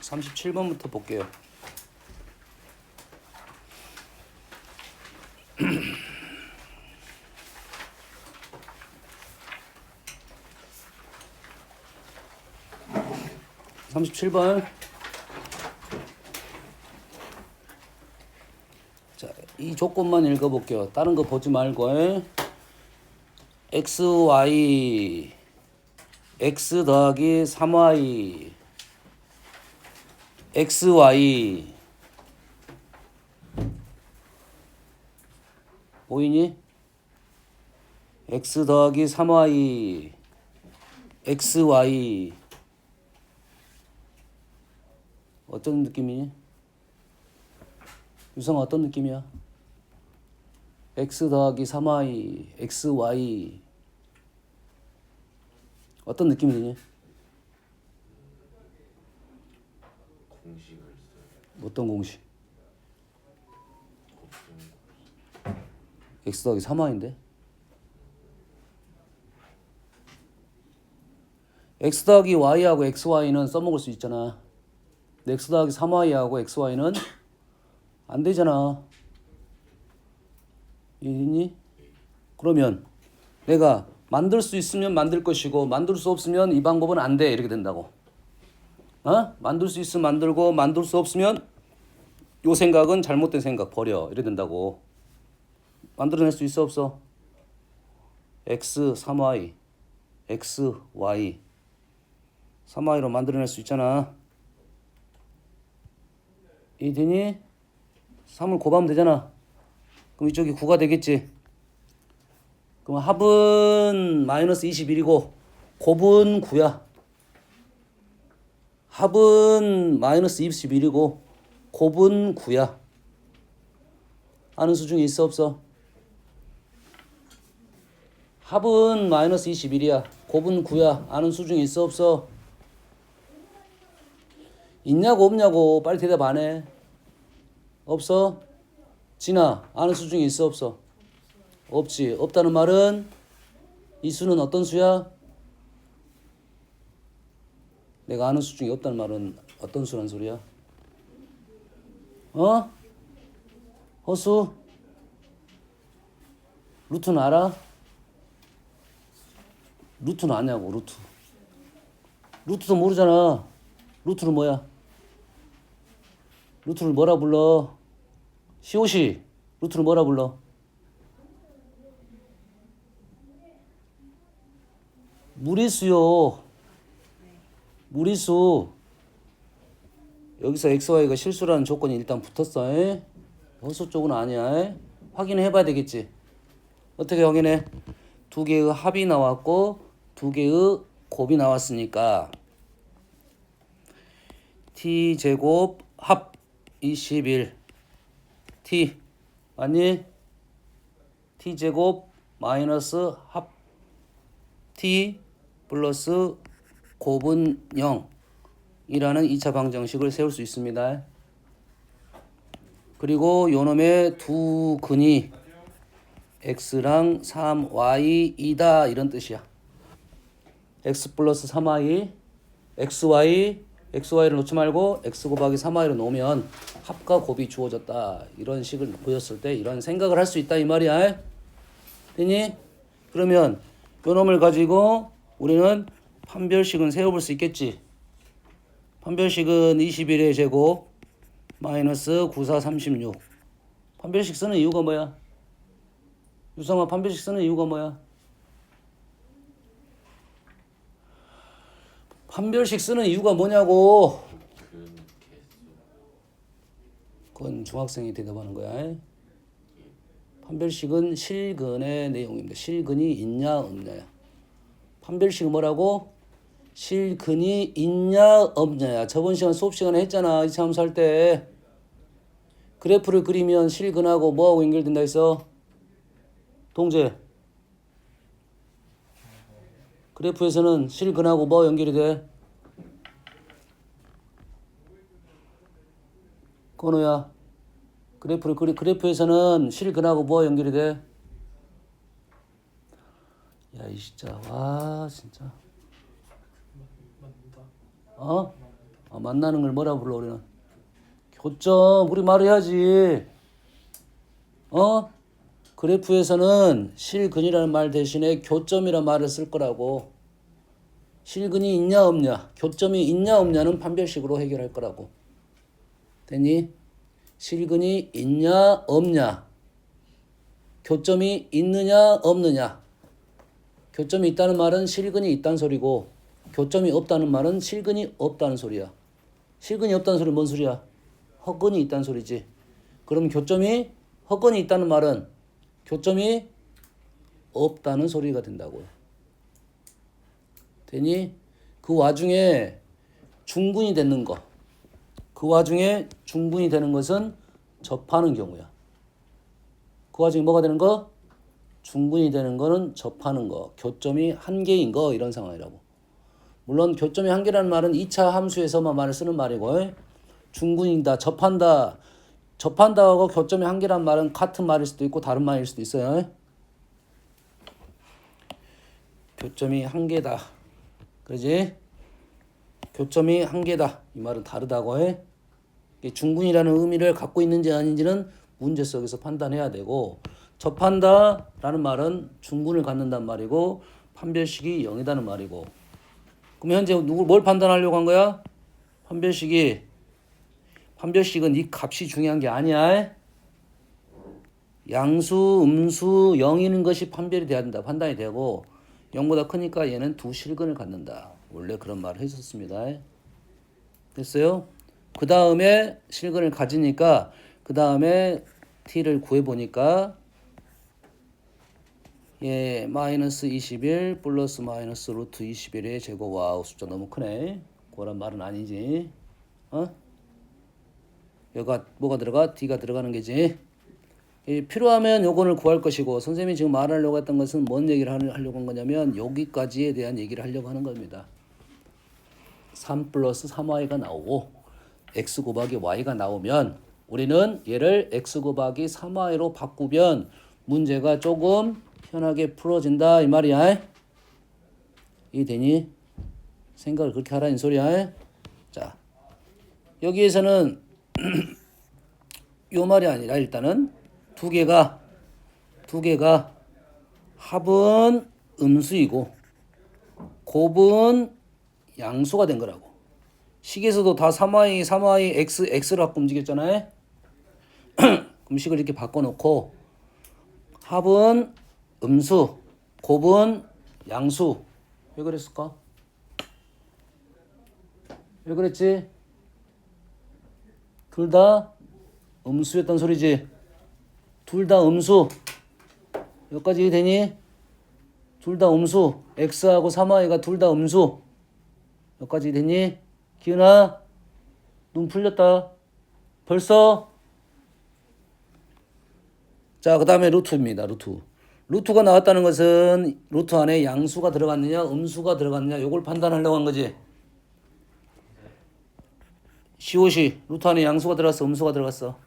37번부터 볼게요. (37번) 자, 이 조건만 읽어볼게요. 다른 거 보지 말고. x, y x 더하기 3y x, y 보이니? x 더하기 3y x, y 어떤 느낌이니? 유성아 어떤 느낌이야? x 더하기 3y x, y 어떤 느낌이 드니? 공식을 써요. 어떤 공식? x 더하기 3y인데? x 더하기 y하고 xy는 써먹을 수 있잖아. 근데 x 더하기 3y하고 xy는 안 되잖아. 이해했니? 그러면 내가 만들 수 있으면 만들 것이고 만들 수 없으면 이 방법은 안 돼. 이렇게 된다고. 만들 수 있으면 만들고 만들 수 없으면 요 생각은 잘못된 생각 버려. 이래 된다고. 만들어낼 수 있어 없어? x 3y x y 3y로 만들어낼 수 있잖아. 이해되니? 3을 곱하면 되잖아. 그럼 이쪽이 9가 되겠지. 그럼 합은 마이너스 21이고 곱은 9야. 합은 마이너스 21이고 곱은 9야. 아는 수 중에 있어 없어? 합은 마이너스 21이야. 곱은 9야. 아는 수 중에 있어 없어? 있냐고 없냐고 빨리 대답 안 해. 없어? 진아 아는 수 중에 있어 없어? 없지. 없다는 말은 이 수는 어떤 수야? 내가 아는 수 중에 없다는 말은 어떤 수란 소리야? 허수? 루트는 알아? 루트는 아냐고. 루트도 모르잖아. 루트는 뭐야? 루트를 뭐라 불러? 시옷이 루트를 뭐라 불러? 무리수요. 무리수. 여기서 xy가 실수라는 조건이 일단 붙었어. 허수 쪽은 아니야. 확인해 봐야 되겠지. 어떻게 확인해? 두 개의 합이 나왔고 두 개의 곱이 나왔으니까 t제곱 합 21 t 맞니? t제곱 마이너스 합 t 플러스 곱은 0 이라는 2차 방정식을 세울 수 있습니다. 그리고 요놈의 두 근이 x랑 3y이다 이런 뜻이야. x 플러스 3y xy를 놓지 말고 x 곱하기 3y를 놓으면 합과 곱이 주어졌다. 이런 식을 보였을 때 이런 생각을 할 수 있다 이 말이야. 되니? 그러면 요놈을 가지고 우리는 판별식은 세워볼 수 있겠지. 판별식은 21의 제곱 마이너스 94 36. 판별식 쓰는 이유가 뭐야? 유성아 판별식 쓰는 이유가 뭐야? 판별식 쓰는 이유가 뭐냐고. 그건 중학생이 대답하는 거야. 판별식은 실근의 내용입니다. 실근이 있냐 없냐야. 판별식은 뭐라고? 실근이 있냐 없냐야. 저번 시간 수업 시간에 했잖아. 이차 함수할 때 그래프를 그리면 실근하고 뭐하고 연결된다 했어? 동재. 그래프에서는 실근하고 뭐 연결이 돼? 건우야. 그래프에서는 실근하고 뭐 연결이 돼? 야, 이 진짜. 와, 진짜. 안 만나는 걸 뭐라 불러 우리는? 교점. 우리 말해야지. 그래프에서는 실근이라는 말 대신에 교점이라는 말을 쓸 거라고. 실근이 있냐 없냐, 교점이 있냐 없냐는 판별식으로 해결할 거라고. 됐니? 실근이 있냐 없냐, 교점이 있느냐 없느냐. 교점이 있다는 말은 실근이 있다는 소리고, 교점이 없다는 말은 실근이 없다는 소리야. 실근이 없다는 소리는 뭔 소리야? 허근이 있다는 소리지. 그럼 교점이 허근이 있다는 말은 교점이 없다는 소리가 된다고요. 되니? 그 와중에 중분이 되는 거, 그 와중에 중분이 되는 것은 접하는 경우야. 그 와중에 뭐가 되는 거? 중분이 되는 거는 접하는 거, 교점이 한 개인 거, 이런 상황이라고. 물론 교점이 한 개라는 말은 2차 함수에서만 말을 쓰는 말이고, 중분이다, 접한다, 접한다하고 교점이 한 개란 말은 같은 말일 수도 있고 다른 말일 수도 있어요. 교점이 한 개다, 그러지? 교점이 한 개다, 이 말은 다르다고 해. 중분이라는 의미를 갖고 있는지 아닌지는 문제 속에서 판단해야 되고, 접한다라는 말은 중분을 갖는다는 말이고 판별식이 0이다는 말이고. 그럼 현재 뭘 판단하려고 한 거야? 판별식은 이 값이 중요한 게 아니야. 양수, 음수 0이는 것이 판별이 돼야 된다, 판단이 되고, 0보다 크니까 얘는 두 실근을 갖는다. 원래 그런 말을 했었습니다. 됐어요? 그 다음에 실근을 가지니까 그 다음에 t를 구해보니까 마이너스 21 플러스 마이너스 루트 21의 제곱. 와우, 숫자 너무 크네. 그런 말은 아니지. 여기가 뭐가 들어가? d가 들어가는 게지. 필요하면 요거를 구할 것이고, 선생님이 지금 말하려고 했던 것은 뭔 얘기를 하려고 한 거냐면 여기까지에 대한 얘기를 하려고 하는 겁니다. 3 플러스 3y가 나오고 x 곱하기 y가 나오면 우리는 얘를 x 곱하기 3y로 바꾸면 문제가 조금 편하게 풀어진다, 이 말이야. 이해되니? 생각을 그렇게 하라는 소리야. 자, 여기에서는 요 말이 아니라 일단은 두 개가 합은 음수이고 곱은 양수가 된 거라고. 식에서도 다 3y, x를 갖고 움직였잖아요. 그럼 식을 이렇게 바꿔놓고 합은 음수, 곱은 양수. 왜 그랬을까? 왜 그랬지? 둘 다 음수였단 소리지. 둘 다 음수. 여기까지 되니? 둘 다 음수. x하고 3y가 둘 다 음수. 여기까지 되니? 기은아, 눈 풀렸다. 벌써? 자, 그 다음에 루트입니다. 루트가 나왔다는 것은 루트 안에 양수가 들어갔느냐 음수가 들어갔느냐, 요걸 판단하려고 한 거지. 시옷이 루트 안에 양수가 들어갔어, 음수가 들어갔어?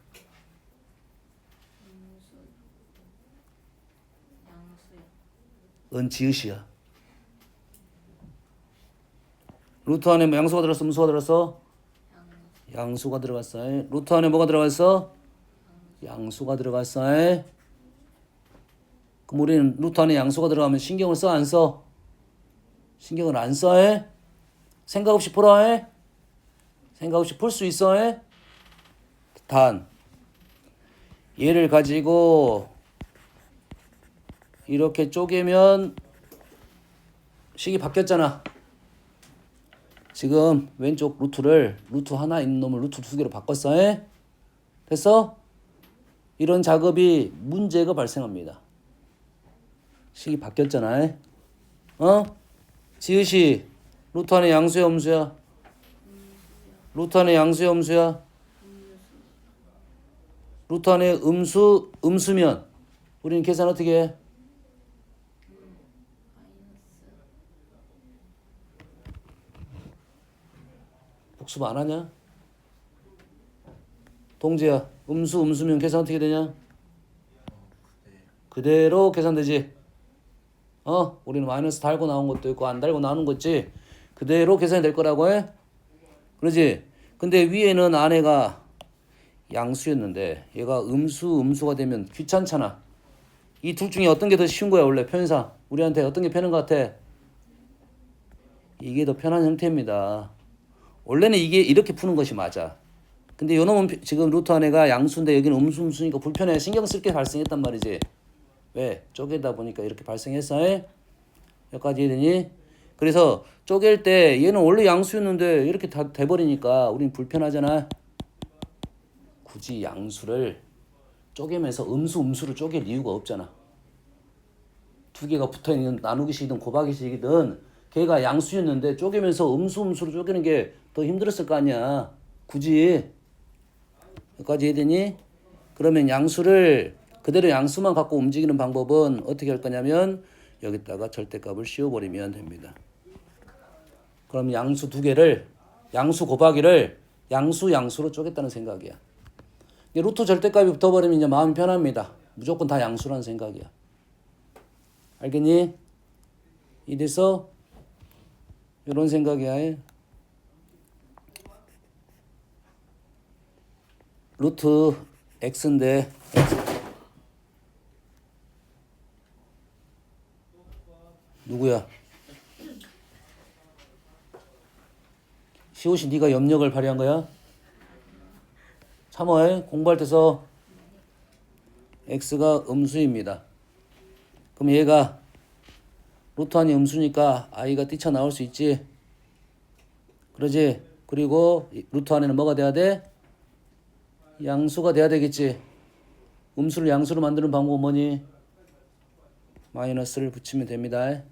지읒이야. 루트 안에 양수가 들어갔어, 음수가 들어갔어? 양수가 들어갔어. 루트 안에 뭐가 들어갔어? 양수가 들어갔어. 그럼 우리는 루트 안에 양수가 들어가면 신경을 써, 안 써? 신경을 안 써. 생각 없이 풀어. 생각 없이 풀 수 있어. 단 얘를 가지고 이렇게 쪼개면 식이 바뀌었잖아. 지금 왼쪽 루트 하나 있는 놈을 루트 두 개로 바꿨어. 됐어? 이런 작업이 문제가 발생합니다. 식이 바뀌었잖아. 지읒이 루트 안에 양수야 음수야? 루트 안에 양수야 음수야? 루트 안에 음수면 우리는 계산 어떻게 해? 복습 안 하냐? 동재야, 음수면 계산 어떻게 되냐? 그대로 계산되지. 우리는 마이너스 달고 나온 것도 있고 안 달고 나오는 거 있지. 그대로 계산이 될 거라고 해. 그러지? 근데 위에는 안에가 양수였는데 얘가 음수가 되면 귀찮잖아. 이 둘 중에 어떤 게 더 쉬운 거야 원래 편의상. 우리한테 어떤 게 편한 것 같아? 이게 더 편한 형태입니다. 원래는 이게 이렇게 푸는 것이 맞아. 근데 요놈은 지금 루트 안에가 양수인데 여기는 음수니까 불편해. 신경 쓸 게 발생했단 말이지. 왜? 쪼개다 보니까 이렇게 발생했어. 여기까지 이해되니? 그래서 쪼갤 때 얘는 원래 양수였는데 이렇게 다 돼버리니까 우린 불편하잖아. 굳이 양수를 쪼개면서 음수를 쪼갤 이유가 없잖아. 두 개가 붙어있는 나누기식이든 곱하기식이든 걔가 양수였는데 쪼개면서 음수로 쪼개는 게 더 힘들었을 거 아니야. 굳이. 여기까지 이해되니? 그러면 양수를 그대로 양수만 갖고 움직이는 방법은 어떻게 할 거냐면 여기다가 절대값을 씌워버리면 됩니다. 그럼 양수 두 개를 양수 곱하기를 양수로 쪼갰다는 생각이야. 루트 절대값이 붙어버리면 이제 마음이 편합니다. 무조건 다 양수라는 생각이야. 알겠니? 이래서 이런 생각이야. 루트 x인데 누구야? 시옷이 네가 염력을 발휘한 거야? 3월 공부할 때서 x가 음수입니다. 그럼 얘가 루트 안이 음수니까 i가 뛰쳐나올 수 있지. 그러지? 그리고 루트 안에는 뭐가 돼야 돼? 양수가 돼야 되겠지. 음수를 양수로 만드는 방법은 뭐니? 마이너스를 붙이면 됩니다.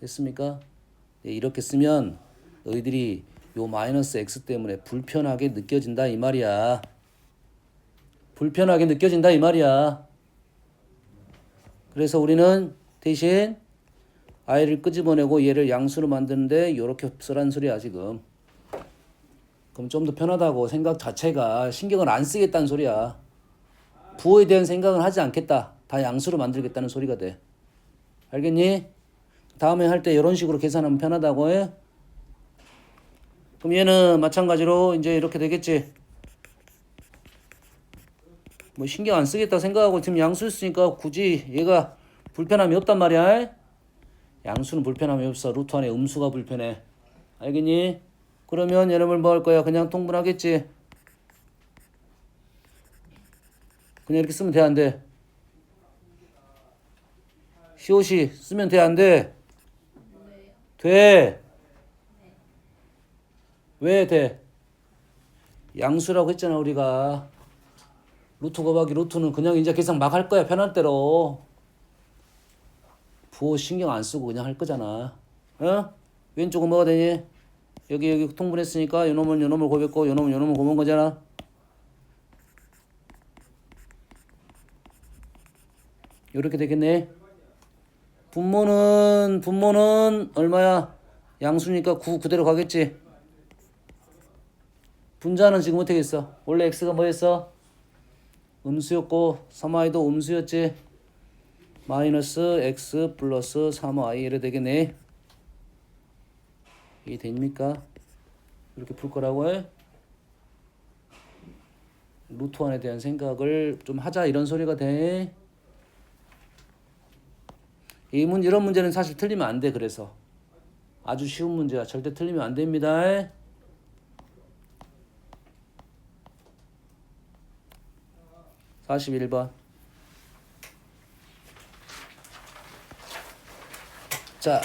됐습니까? 네, 이렇게 쓰면 너희들이 요 마이너스 x 때문에 불편하게 느껴진다 이 말이야. 불편하게 느껴진다 이 말이야. 그래서 우리는 대신 i를 끄집어내고 얘를 양수로 만드는데 요렇게 쓰란 소리야 지금. 그럼 좀 더 편하다고. 생각 자체가 신경을 안 쓰겠다는 소리야. 부호에 대한 생각은 하지 않겠다. 다 양수로 만들겠다는 소리가 돼. 알겠니? 다음에 할 때 이런 식으로 계산하면 편하다고 해. 그럼 얘는 마찬가지로 이제 이렇게 되겠지. 뭐 신경 안 쓰겠다 생각하고 지금 양수였으니까 굳이 얘가 불편함이 없단 말이야. 양수는 불편함이 없어. 루트 안에 음수가 불편해. 알겠니? 그러면 여러분 뭐 할 거야? 그냥 통분하겠지. 그냥 이렇게 쓰면 돼, 안 돼? 시옷이 쓰면 돼, 안 돼? 돼. 왜 돼? 양수라고 했잖아 우리가. 루트 곱하기 루트는 그냥 이제 계산 막 할 거야 편할 대로. 부호 신경 안 쓰고 그냥 할 거잖아. 어? 왼쪽은 뭐가 되니? 여기 통분했으니까 요놈을 곱했고 요놈을 곱은 거잖아. 요렇게 되겠네. 분모는 얼마야? 양수니까 9 그대로 가겠지. 분자는 지금 어떻게 했어? 원래 x가 뭐였어? 음수였고 3i도 음수였지. 마이너스 x 플러스 3i 이래 되겠네. 이게 됩니까? 이렇게 풀 거라고 해? 루트 1에 대한 생각을 좀 하자 이런 소리가 돼. 이런 문제는 사실 틀리면 안 돼. 그래서 아주 쉬운 문제야. 절대 틀리면 안 됩니다. 41번. 자,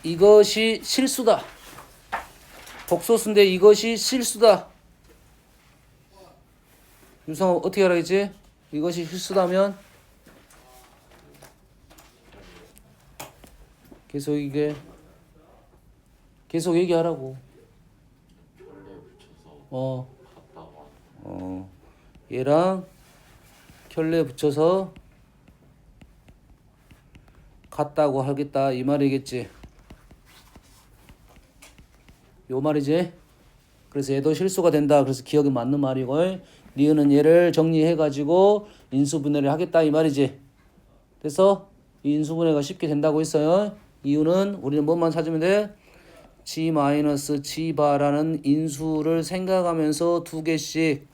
이것이 실수다. 복소수인데 이것이 실수다. 유성 어떻게 하라겠지? 이것이 실수다면 계속 얘기하라고. 얘랑 켤레 붙여서 같다고 하겠다 이 말이겠지. 요 말이지. 그래서 얘도 실수가 된다. 그래서 기억이 맞는 말이고, 니은은 얘를 정리해가지고 인수분해를 하겠다 이 말이지. 그래서 이 인수분해가 쉽게 된다고 했어요. 이유는 우리는 뭐만 찾으면 돼? G-G바라는 인수를 생각하면서 두 개씩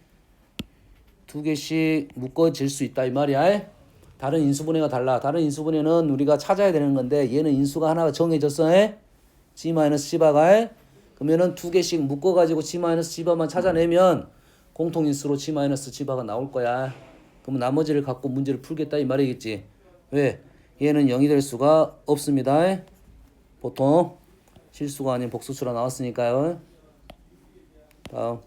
묶어질 수 있다 이 말이야. 다른 인수분해가 달라. 다른 인수분해는 우리가 찾아야 되는 건데 얘는 인수가 하나가 정해졌어. G-G바가. 그러면은 두 개씩 묶어가지고 G-G바만 찾아내면 공통인수로 G-G바가 나올 거야. 그러면 나머지를 갖고 문제를 풀겠다 이 말이겠지. 왜? 얘는 0이 될 수가 없습니다. 보통 실수가 아닌 복수수라 나왔으니까요. 다음.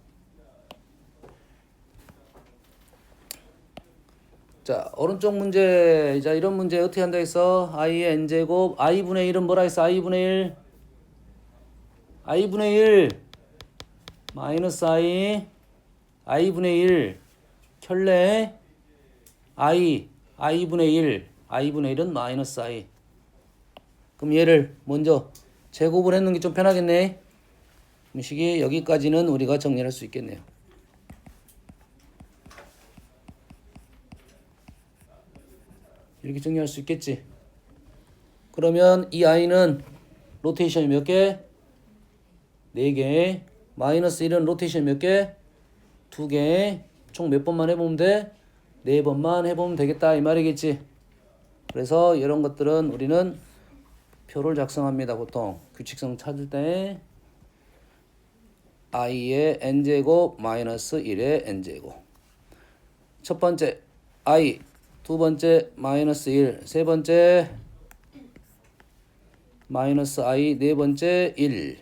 자, 오른쪽 문제. 자, 이런 문제 어떻게 한다 했어? i의 n제곱 i분의 1은 뭐라 했어? i분의 1 마이너스 i분의 1 켤레 i분의 1은 마이너스 i. 그럼 얘를 먼저 제곱을 했는 게 좀 편하겠네. 그럼 식이 여기까지는 우리가 정리할 수 있겠네요. 이렇게 정리할 수 있겠지. 그러면 이 i는 로테이션이 몇 개? 4개. 마이너스 1은 로테이션 몇 개? 2개. 총 몇 번만 해보면 돼? 4번만 해보면 되겠다 이 말이겠지. 그래서 이런 것들은 우리는 표를 작성합니다. 보통 규칙성 찾을 때 i의 n제곱 마이너스 1의 n제곱. 첫 번째 i, 두 번째 마이너스 1, 세 번째 마이너스 i, 네 번째 1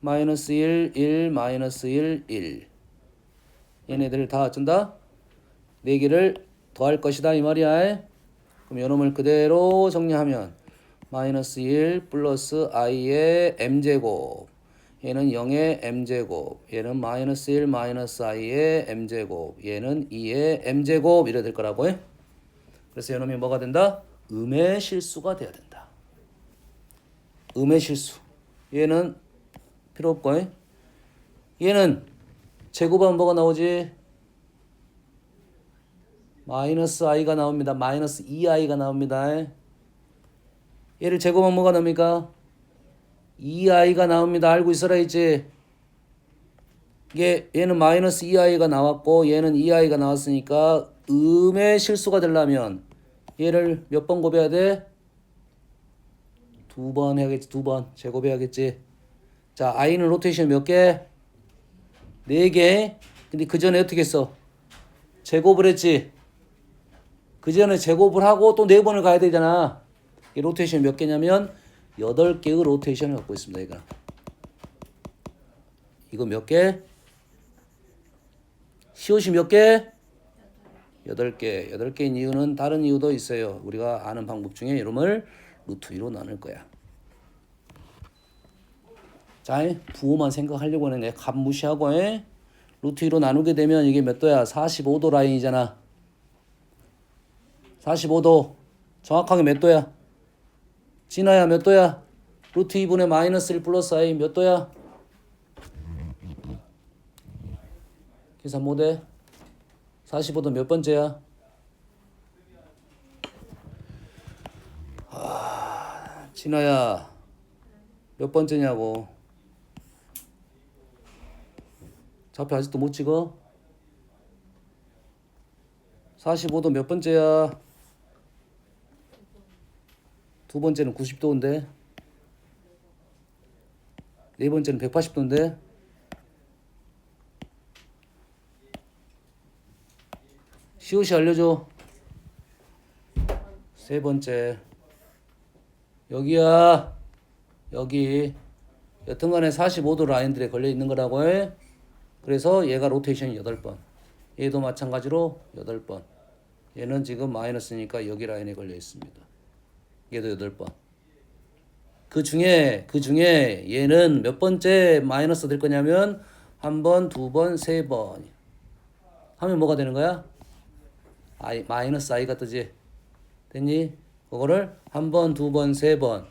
마이너스 1 마이너스 1 얘네들을 다 어쩐다? 4개를 더할 것이다 이 말이야. 그럼 요놈을 그대로 정리하면 마이너스 1 플러스 i의 m제곱, 얘는 0의 m제곱, 얘는 마이너스 1 마이너스 i의 m제곱, 얘는 2의 m제곱 이래 될 거라고 해. 그래서 요놈이 뭐가 된다? 음의 실수가 돼야 된다. 음의 실수. 얘는 필요 없고 얘는 제곱하면 뭐가 나오지? 마이너스 i가 나옵니다. 마이너스 2i가 나옵니다. 얘를 제곱하면 뭐가 나옵니까? 2i가 나옵니다. 알고 있어라 했지? 얘는 마이너스 2i가 나왔고 얘는 2i가 나왔으니까 음의 실수가 되려면 얘를 몇 번 곱해야 돼? 2번 해야겠지. 2번 제곱해야겠지. 자, i는 로테이션 몇 개? 4개. 근데 그 전에 어떻게 했어? 제곱을 했지. 그 전에 제곱을 하고 또 4번을 가야 되잖아. 이 로테이션 몇 개냐면 8개의 로테이션을 갖고 있습니다. 이거 몇 개? 시옷이 몇 개? 8개. 8개인 이유는 다른 이유도 있어요. 우리가 아는 방법 중에 이름을 루트 2로 나눌 거야. 자, 부호만 생각하려고 하네. 값 무시하고 루트 2로 나누게 되면 이게 몇 도야? 45도 라인이잖아. 45도. 정확하게 몇 도야? 진아야 몇 도야? 루트 2분의 마이너스 1 플러스 i 몇 도야? 계산 못해? 45도 몇 번째야? 진아야 몇 번째냐고. 좌표 아직도 못 찍어? 45도 몇 번째야? 두 번째는 90도인데 네 번째는 180도인데 시옷이 알려줘. 세 번째 여기야. 여기 여튼간에 45도 라인들에 걸려 있는 거라고 해. 그래서 얘가 로테이션이 8번, 얘도 마찬가지로 8번. 얘는 지금 마이너스니까 여기 라인에 걸려 있습니다. 얘도 8번. 그 중에 얘는 몇 번째 마이너스 될 거냐면 1번, 2번, 3번 하면 뭐가 되는 거야? 마이너스 i가 뜨지. 됐니? 그거를 1번, 2번, 3번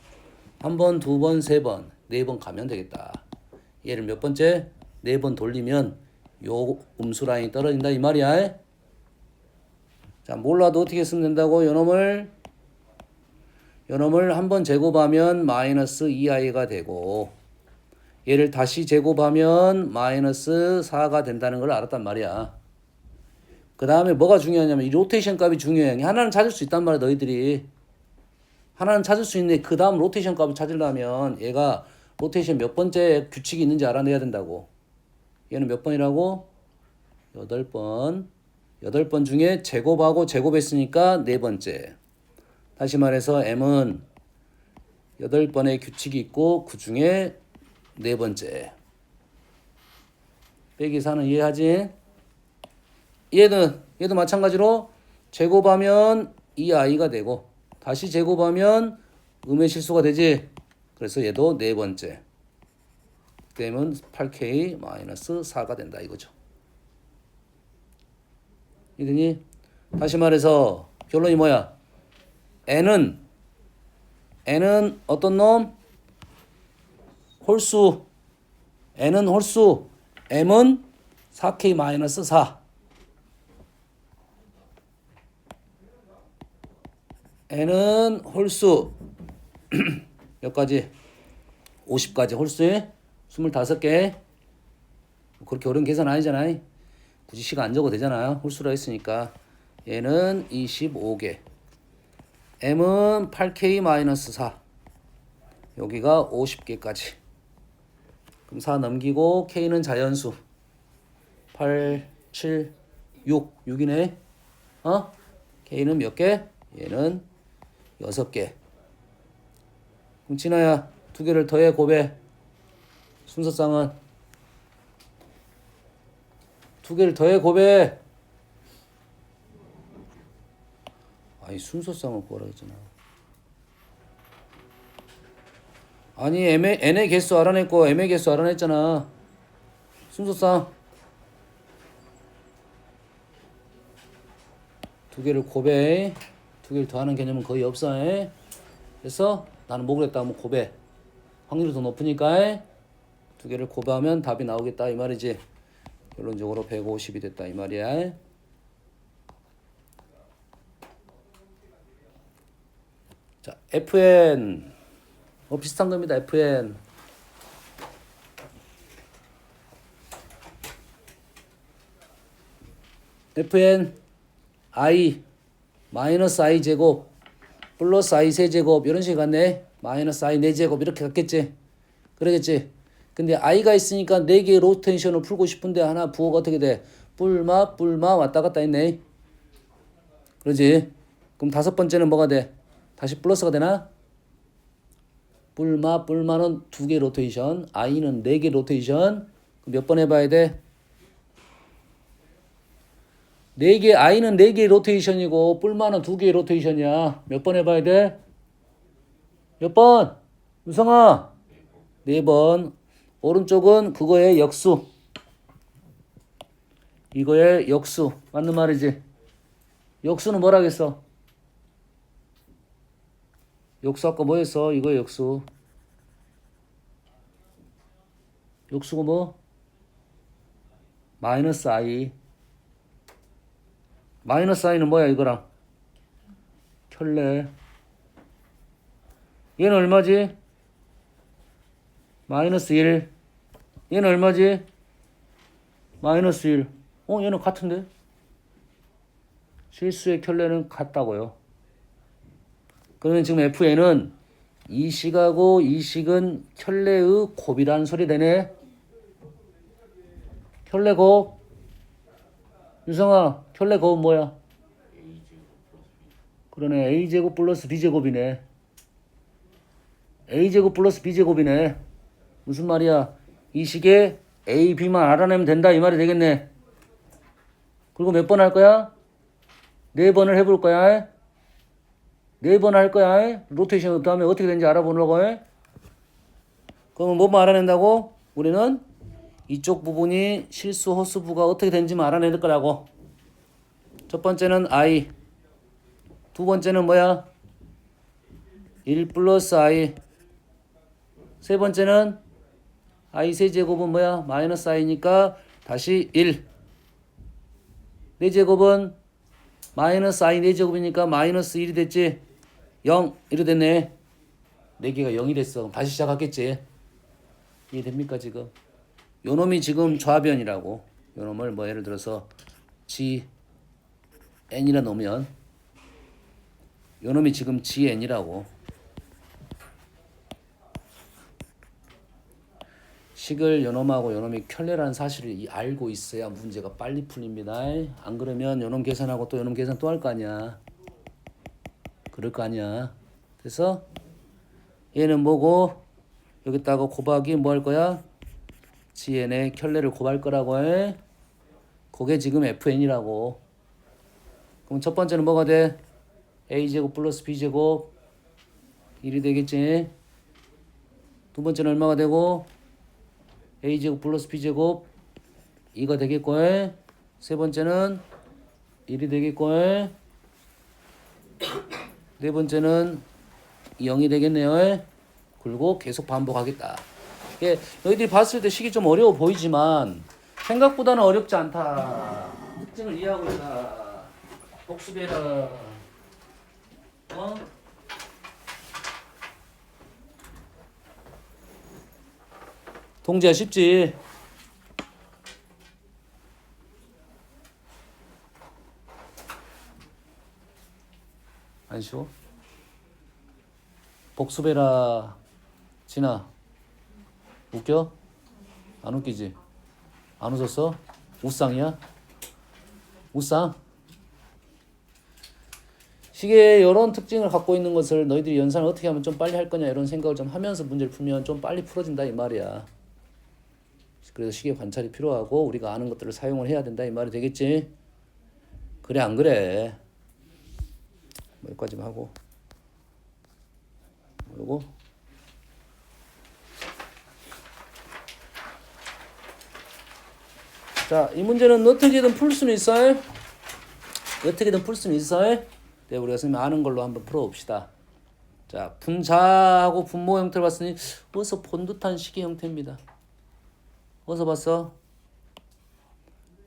1번, 2번, 3번 4번 가면 되겠다. 얘를 몇 번째? 4번 돌리면 요 음수 라인이 떨어진다 이 말이야. 자, 몰라도 어떻게 쓰면 된다고? 요놈을 요놈을 한번 제곱하면 마이너스 2i가 되고 얘를 다시 제곱하면 마이너스 4가 된다는 걸 알았단 말이야. 그 다음에 뭐가 중요하냐면 이 로테이션 값이 중요해. 하나는 찾을 수 있단 말이야 너희들이. 하나는 찾을 수 있는데 그 다음 로테이션 값을 찾으려면 얘가 로테이션 몇 번째 규칙이 있는지 알아내야 된다고. 얘는 몇 번이라고? 8번. 8번 중에 제곱하고 제곱했으니까 4번째. 다시 말해서 m은 8번의 규칙이 있고 그 중에 4번째. 빼기 4는 이해하지? 얘도 마찬가지로 제곱하면 2i가 되고 다시 제곱하면 음의 실수가 되지. 그래서 얘도 4번째. 그러면 8k-4가 된다 이거죠. 이더니 다시 말해서 결론이 뭐야? n은 어떤 놈? 홀수. n은 홀수. m은 4k-4. n은 홀수. 몇 가지? 50가지 홀수에 25개. 그렇게 어려운 계산 아니잖아. 굳이 시간 안 적어도 되잖아요. 홀수라 했으니까. 얘는 25개. m은 8k-4. 여기가 50개까지. 그럼 4 넘기고 k는 자연수. 8, 7, 6. 6이네. k는 몇 개? 얘는 6개. 그럼 진아야 2개를 더해 곱해. 순서쌍은 2개를 더해 곱해. 아니 순서쌍을 구하라 했잖아. 아니 n의 개수 알아냈고 m의 개수 알아냈잖아. 순서쌍 2개를 곱해. 2개를 더하는 개념은 거의 없어. 그래서 나는 뭐 그랬다 하면 곱해. 확률이 더 높으니까 2개를 곱하면 답이 나오겠다 이 말이지. 결론적으로 150이 됐다 이 말이야. 자, fn 비슷한 겁니다. fn i 마이너스 i 제곱 플러스 i 세제곱 이런 식으로 갔네. 마이너스 i 4제곱 이렇게 갔겠지. 그러겠지. 근데 i가 있으니까 4개의 로테이션을 풀고 싶은데 하나 부호가 어떻게 돼? 뿔마 왔다 갔다 했네. 그러지. 그럼 5번째는 뭐가 돼? 다시 플러스가 되나? 뿔마는 2개 로테이션, i는 4개 로테이션. 그럼 몇 번 해봐야 돼? 4개, i는 4개 로테이션이고 뿔마는 2개 로테이션이야. 몇 번 해봐야 돼? 몇 번? 유성아 4번. 오른쪽은 그거의 역수. 이거의 역수. 맞는 말이지. 역수는 뭐라겠어? 역수 아까 뭐였어? 이거의 역수. 역수가 뭐? 마이너스 i. 마이너스 i는 뭐야 이거랑? 켤레. 얘는 얼마지? 마이너스 1. 얘는 얼마지? 마이너스 1. 얘는 같은데? 실수의 켤레는 같다고요. 그러면 지금 FN은 이 식하고 이 식은 켤레의 곱이라는 소리 되네. 켤레 곱. 유성아, 켤레 곱은 뭐야? 그러네. A제곱 플러스 B제곱이네. A제곱 플러스 B제곱이네. 무슨 말이야? 이 식에 A, B만 알아내면 된다 이 말이 되겠네. 그리고 몇 번 할 거야? 4번을 해볼 거야. 4번 할 거야. 로테이션 다음에 어떻게 되는지 알아보려고 해. 그러면 뭐만 알아낸다고? 우리는 이쪽 부분이 실수 호수부가 어떻게 되는지만 알아낼 거라고. 첫 번째는 I. 두 번째는 뭐야? 1 플러스 I. 세 번째는 I 세제곱은 뭐야? 마이너스 I니까 다시 1. 4제곱은 마이너스 I 4제곱이니까 마이너스 1이 됐지. 0 이래 됐네. 4개가 0이 됐어. 다시 시작하겠지. 이해됩니까 지금? 요 놈이 지금 좌변이라고. 요 놈을 뭐 예를 들어서 GN이라 놓으면 요 놈이 지금 GN이라고. 식을 요 놈하고 요 놈이 켤레라는 사실을 알고 있어야 문제가 빨리 풀립니다. 안 그러면 요 놈 계산하고 또 요 놈 계산 또 할 거 아니야. 그럴 거 아니야. 그래서 얘는 뭐고 여기다가 곱하기 뭐 할 거야? GN의 켤레를 곱할 거라고 해. 그게 지금 FN이라고. 그럼 첫 번째는 뭐가 돼? A제곱 플러스 B제곱 1이 되겠지. 두 번째는 얼마가 되고 A제곱 플러스 B제곱 2가 되겠고 세 번째는 1이 되겠고 네 번째는 0이 되겠네요. 그리고 계속 반복하겠다. 예, 너희들이 봤을 때 식이 좀 어려워 보이지만 생각보다는 어렵지 않다. 특징을 이해하고 있다. 복습해라. 어? 동지야 쉽지? 안 쉬워? 복습해라. 진아 웃겨? 안 웃기지? 안 웃었어? 웃상이야? 웃상? 시계에 이런 특징을 갖고 있는 것을 너희들이 연산을 어떻게 하면 좀 빨리 할 거냐 이런 생각을 좀 하면서 문제를 풀면 좀 빨리 풀어진다 이 말이야. 그래서 시계 관찰이 필요하고 우리가 아는 것들을 사용을 해야 된다 이 말이 되겠지? 그래 안 그래? 뭐 여기까지만 하고 요거 자, 이 문제는 어떻게든 풀 수는 있어요. 어떻게든 풀 수는 있어요. 네, 우리가 선생님 아는 걸로 한번 풀어봅시다. 자, 분자하고 분모 형태를 봤으니 어디서 본 듯한 식의 형태입니다. 어디서 봤어?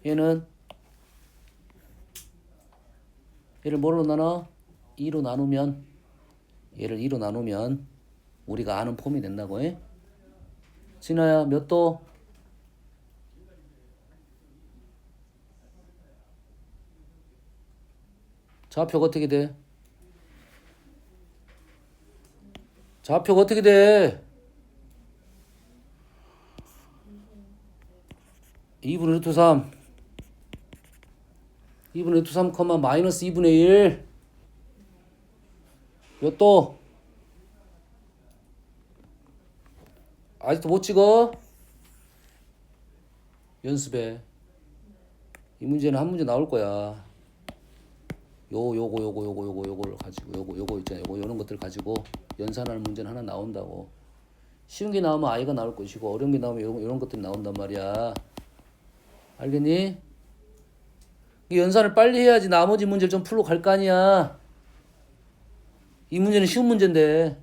얘는 얘를 뭘로 나눠? 2로 나누면 얘를 2로 나누면 우리가 아는 폼이 된다고 해? 진아야 몇 도? 좌표가 어떻게 돼? 좌표가 어떻게 돼? 2분의 루트 3 2분의 루트 3, 마이너스 2분의 1 몇 도? 아직도 못 찍어? 연습해. 이 문제는 한 문제 나올 거야. 요거를 가지고 요거 있잖아. 요런 것들 가지고 연산하는 문제는 하나 나온다고. 쉬운 게 나오면 아이가 나올 것이고 어려운 게 나오면 요런 것들이 나온단 말이야. 알겠니? 이 연산을 빨리 해야지 나머지 문제를 좀 풀러 갈 거 아니야. 이 문제는 쉬운 문제인데.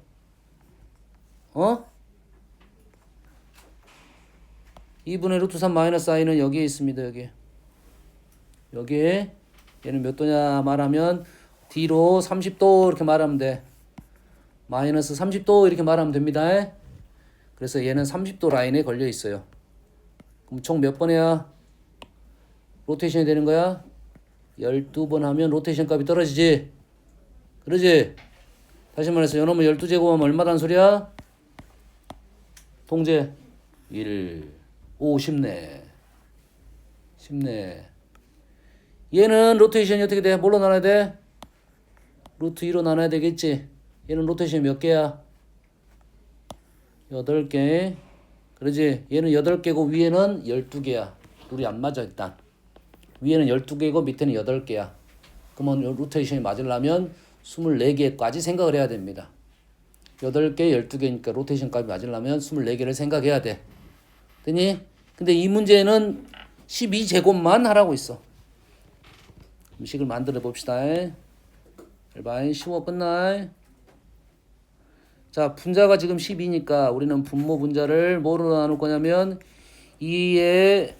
어? 2분의 루트 3 마이너스 i는 여기에 있습니다. 여기에 얘는 몇 도냐 말하면 D로 30도 이렇게 말하면 돼. 마이너스 30도 이렇게 말하면 됩니다. 그래서 얘는 30도 라인에 걸려 있어요. 그럼 총 몇 번이야? 로테이션이 되는 거야? 12번 하면 로테이션 값이 떨어지지? 그러지? 다시 말해서 요놈은 12제곱하면 얼마란 소리야? 동제 1. 오 쉽네. 얘는 로테이션이 어떻게 돼? 뭘로 나눠야 돼? 루트 2로 나눠야 되겠지? 얘는 로테이션이 몇 개야? 8개. 그러지? 얘는 8개고 위에는 12개야. 둘이 안 맞아 일단. 위에는 12개고 밑에는 8개야. 그러면 로테이션이 맞으려면 24개까지 생각을 해야 됩니다. 8개, 12개니까 로테이션 값이 맞으려면 24개를 생각해야 돼. 되니? 근데 이 문제는 12제곱만 하라고 있어. 음식을 만들어 봅시다. 일반 쉬워 끝나. 자, 분자가 지금 12니까 우리는 분모 분자를 뭐로 나눌 거냐면 2의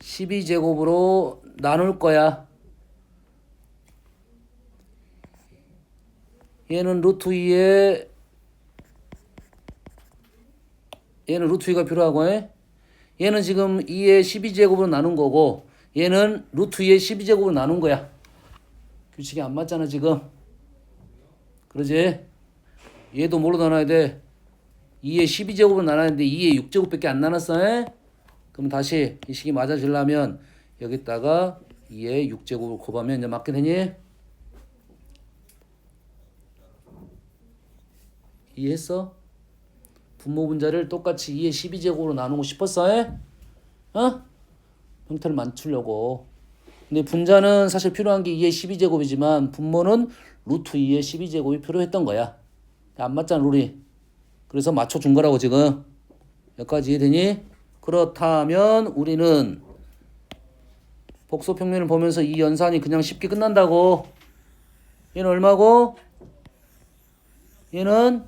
12제곱으로 나눌 거야. 얘는 루트 2에 얘는 루트 2가 필요하고 얘는 지금 2의 12제곱으로 나눈 거고 얘는 루트 2의 12제곱으로 나눈 거야. 규칙이 안 맞잖아 지금. 그러지? 얘도 뭘로 나눠야 돼? 2의 12제곱으로 나눴는데 2의 6제곱밖에 안 나눴어. 그럼 다시 이 식이 맞아지려면 여기다가 2의 6제곱을 곱하면 이제 맞게 되니? 이해했어? 분모 분자를 똑같이 2의 12제곱으로 나누고 싶었어? 어? 형태를 맞추려고. 근데 분자는 사실 필요한 게 2의 12제곱이지만 분모는 루트 2의 12제곱이 필요했던 거야. 안 맞잖아 룰이. 그래서 맞춰준 거라고 지금. 여기까지 이해되니? 그렇다면 우리는 복소평면을 보면서 이 연산이 그냥 쉽게 끝난다고. 얘는 얼마고? 얘는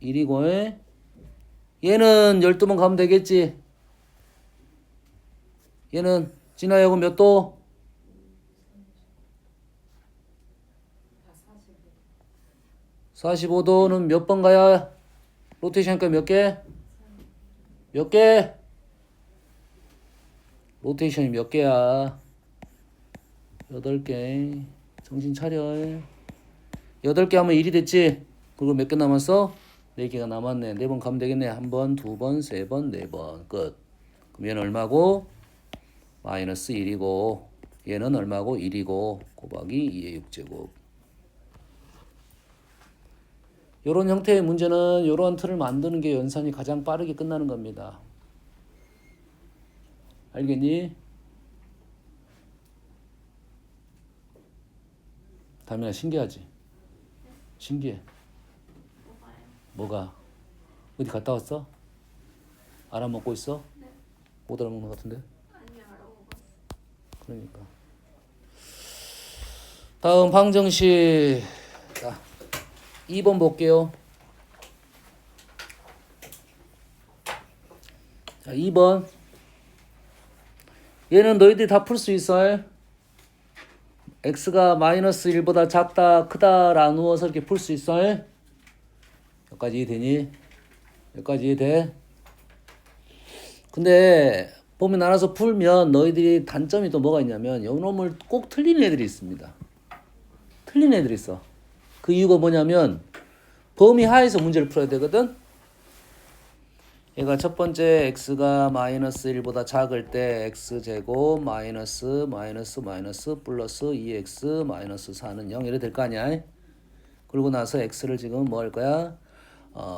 1이고 얘는 12번 가면 되겠지. 얘는 진화하고 몇 도? 45도는 몇 번 가야 로테이션이니까 몇 개? 몇 개? 로테이션이 몇 개야? 8개. 정신 차려. 8개 하면 1이 됐지? 그리고 몇 개 남았어? 4개가 남았네. 4번 가면 되겠네. 1번, 2번, 3번, 4번. 끝. 그럼 얘는 얼마고? 마이너스 1이고 얘는 얼마고? 1이고 곱하기 2의 6제곱. 요런 형태의 문제는 요런 틀을 만드는 게 연산이 가장 빠르게 끝나는 겁니다. 알겠니? 다민아 신기하지? 신기해. 뭐가? 어디 갔다 왔어? 알아먹고 있어? 네. 못 알아먹는 것 같은데? 아니 알아먹었어. 그러니까. 다음 방정식. 자, 2번 볼게요. 자, 2번. 얘는 너희들이 다 풀 수 있어. x가 마이너스 1보다 작다, 크다 나누어서 이렇게 풀 수 있어. 여기까지 이해되니? 여기까지 이해돼? 근데 보면 알아서 풀면 너희들이 단점이 또 뭐가 있냐면 요 놈을 꼭 틀린 애들이 있습니다. 틀린 애들이 있어. 그 이유가 뭐냐면 범위 하에서 문제를 풀어야 되거든. 얘가 첫 번째 x가 마이너스 1보다 작을 때 x제곱 마이너스 플러스 2x 마이너스 4는 0 이래 될 거 아니야. 그러고 나서 x를 지금 뭐 할 거야?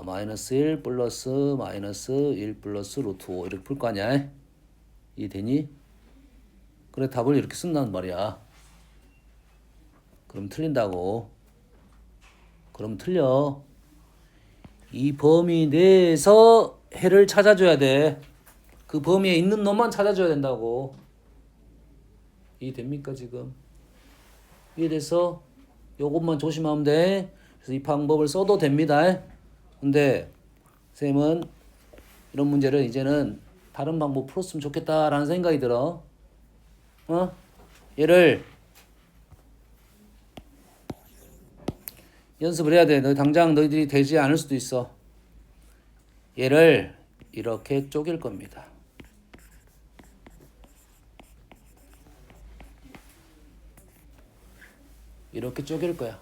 마이너스 1 플러스 마이너스 1 플러스 루트 5 이렇게 풀 거 아니야. 이해되니? 그래 답을 이렇게 쓴단 말이야. 그럼 틀린다고. 그럼 틀려. 이 범위 내에서 해를 찾아줘야 돼. 그 범위에 있는 놈만 찾아줘야 된다고. 이해됩니까 지금? 이해돼서 요것만 조심하면 돼. 그래서 이 방법을 써도 됩니다. 근데 쌤은 이런 문제를 이제는 다른 방법 풀었으면 좋겠다라는 생각이 들어. 얘를 연습을 해야 돼. 당장 너희들이 되지 않을 수도 있어. 얘를 이렇게 쪼갤 겁니다. 이렇게 쪼갤 거야.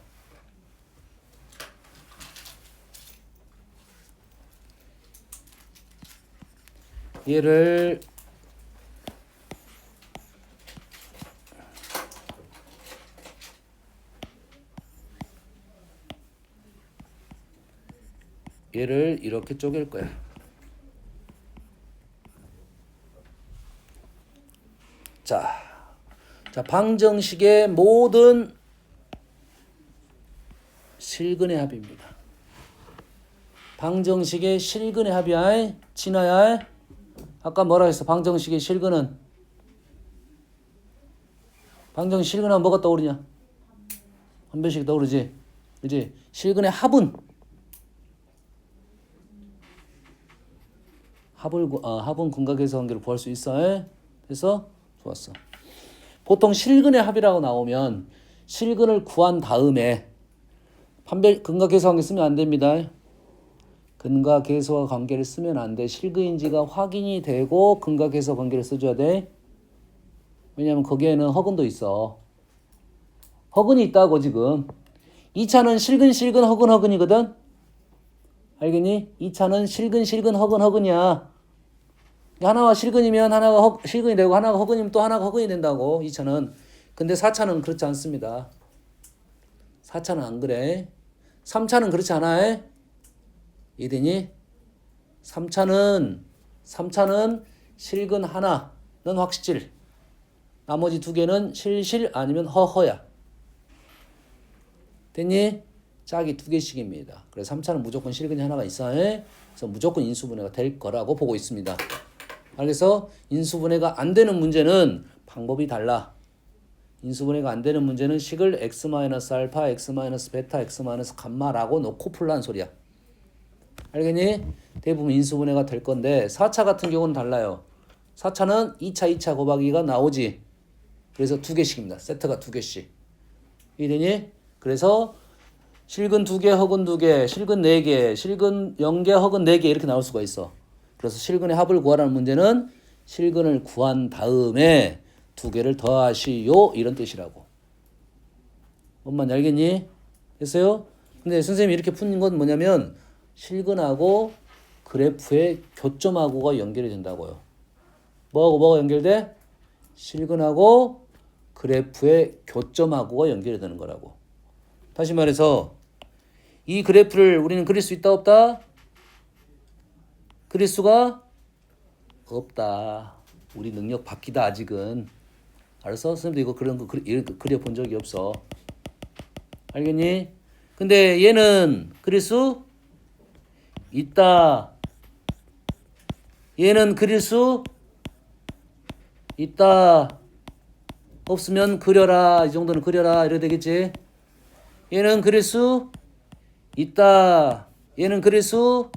얘를 이렇게 쪼갤 거야. 자, 방정식의 모든 실근의 합입니다. 방정식의 실근의 합이야. 진아야. 아까 뭐라 했어? 방정식의 실근은? 방정식 실근하면 뭐가 떠오르냐? 한 변씩 떠오르지? 그지? 실근의 합은? 합은 근각에서 관계를 구할 수 있어. 그래서 좋았어. 보통 실근의 합이라고 나오면 실근을 구한 다음에 근과계수와 관계 쓰면 안 됩니다. 근과계수와 관계를 쓰면 안 돼. 실근인지가 확인이 되고 근과계수와 관계를 써줘야 돼. 왜냐면 거기에는 허근도 있어. 허근이 있다고 지금. 2차는 실근 허근이거든. 알겠니? 2차는 실근 허근이야. 하나가 실근이면 하나가 실근이 되고 하나가 허근이면 또 하나가 허근이 된다고. 2차는. 근데 4차는 그렇지 않습니다. 4차는 안 그래. 3차는 그렇지 않아. 이해되니? 3차는 실근 하나는 확실. 나머지 두 개는 실실 아니면 허허야. 됐니? 짝이 두 개씩입니다. 그래서 3차는 무조건 실근이 하나가 있어. 그래서 무조건 인수분해가 될 거라고 보고 있습니다. 그래서 인수분해가 안 되는 문제는 방법이 달라. 인수분해가 안 되는 문제는 식을 x-알파, x-베타, x-감마라고 놓고 풀라는 소리야. 알겠니? 대부분 인수분해가 될 건데 4차 같은 경우는 달라요. 4차는 2차 곱하기가 나오지. 그래서 두 개씩입니다. 세트가 두 개씩. 이해되니? 그래서 실근 2개, 허근 2개, 실근 4개, 실근 0개, 허근 4개 이렇게 나올 수가 있어. 그래서 실근의 합을 구하라는 문제는 실근을 구한 다음에 두 개를 더하시오 이런 뜻이라고. 뭔 알겠니? 됐어요? 근데 선생님이 이렇게 푸는 건 뭐냐면 실근하고 그래프의 교점하고가 연결이 된다고요. 뭐가 연결돼? 실근하고 그래프의 교점하고가 연결이 되는 거라고. 다시 말해서 이 그래프를 우리는 그릴 수 있다 없다? 그릴 수가 없다. 우리 능력 밖이다 아직은. 알았어? 선생님도 이거 그런 거 그려본 적이 없어. 알겠니? 근데 얘는 그릴 수 있다. 얘는 그릴 수 있다. 없으면 그려라. 이 정도는 그려라. 이래야 되겠지? 얘는 그릴 수 있다. 얘는 그릴 수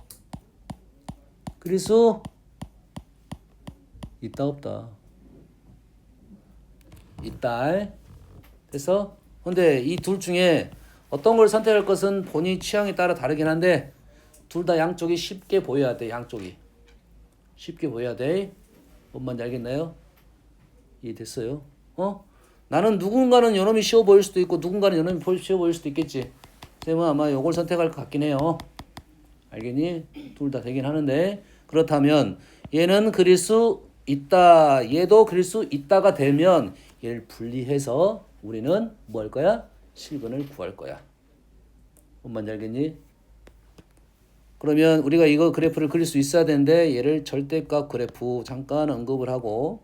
있다 없다. 있다. 됐어? 근데 이 둘 중에 어떤 걸 선택할 것은 본인 취향에 따라 다르긴 한데 둘 다 양쪽이 쉽게 보여야 돼. 양쪽이 쉽게 보여야 돼. 뭔 말인지 알겠나요? 이해됐어요? 나는 누군가는 요놈이 쉬워 보일 수도 있고 누군가는 요놈이 쉬워 보일 수도 있겠지. 쌤은 아마 요걸 선택할 것 같긴 해요. 알겠니? 둘 다 되긴 하는데 그렇다면 얘는 그릴 수 있다. 얘도 그릴 수 있다가 되면 얘를 분리해서 우리는 뭐 할 거야? 실근을 구할 거야. 뭔 말인지 알겠니? 그러면 우리가 이거 그래프를 그릴 수 있어야 되는데 얘를 절대값 그래프 잠깐 언급을 하고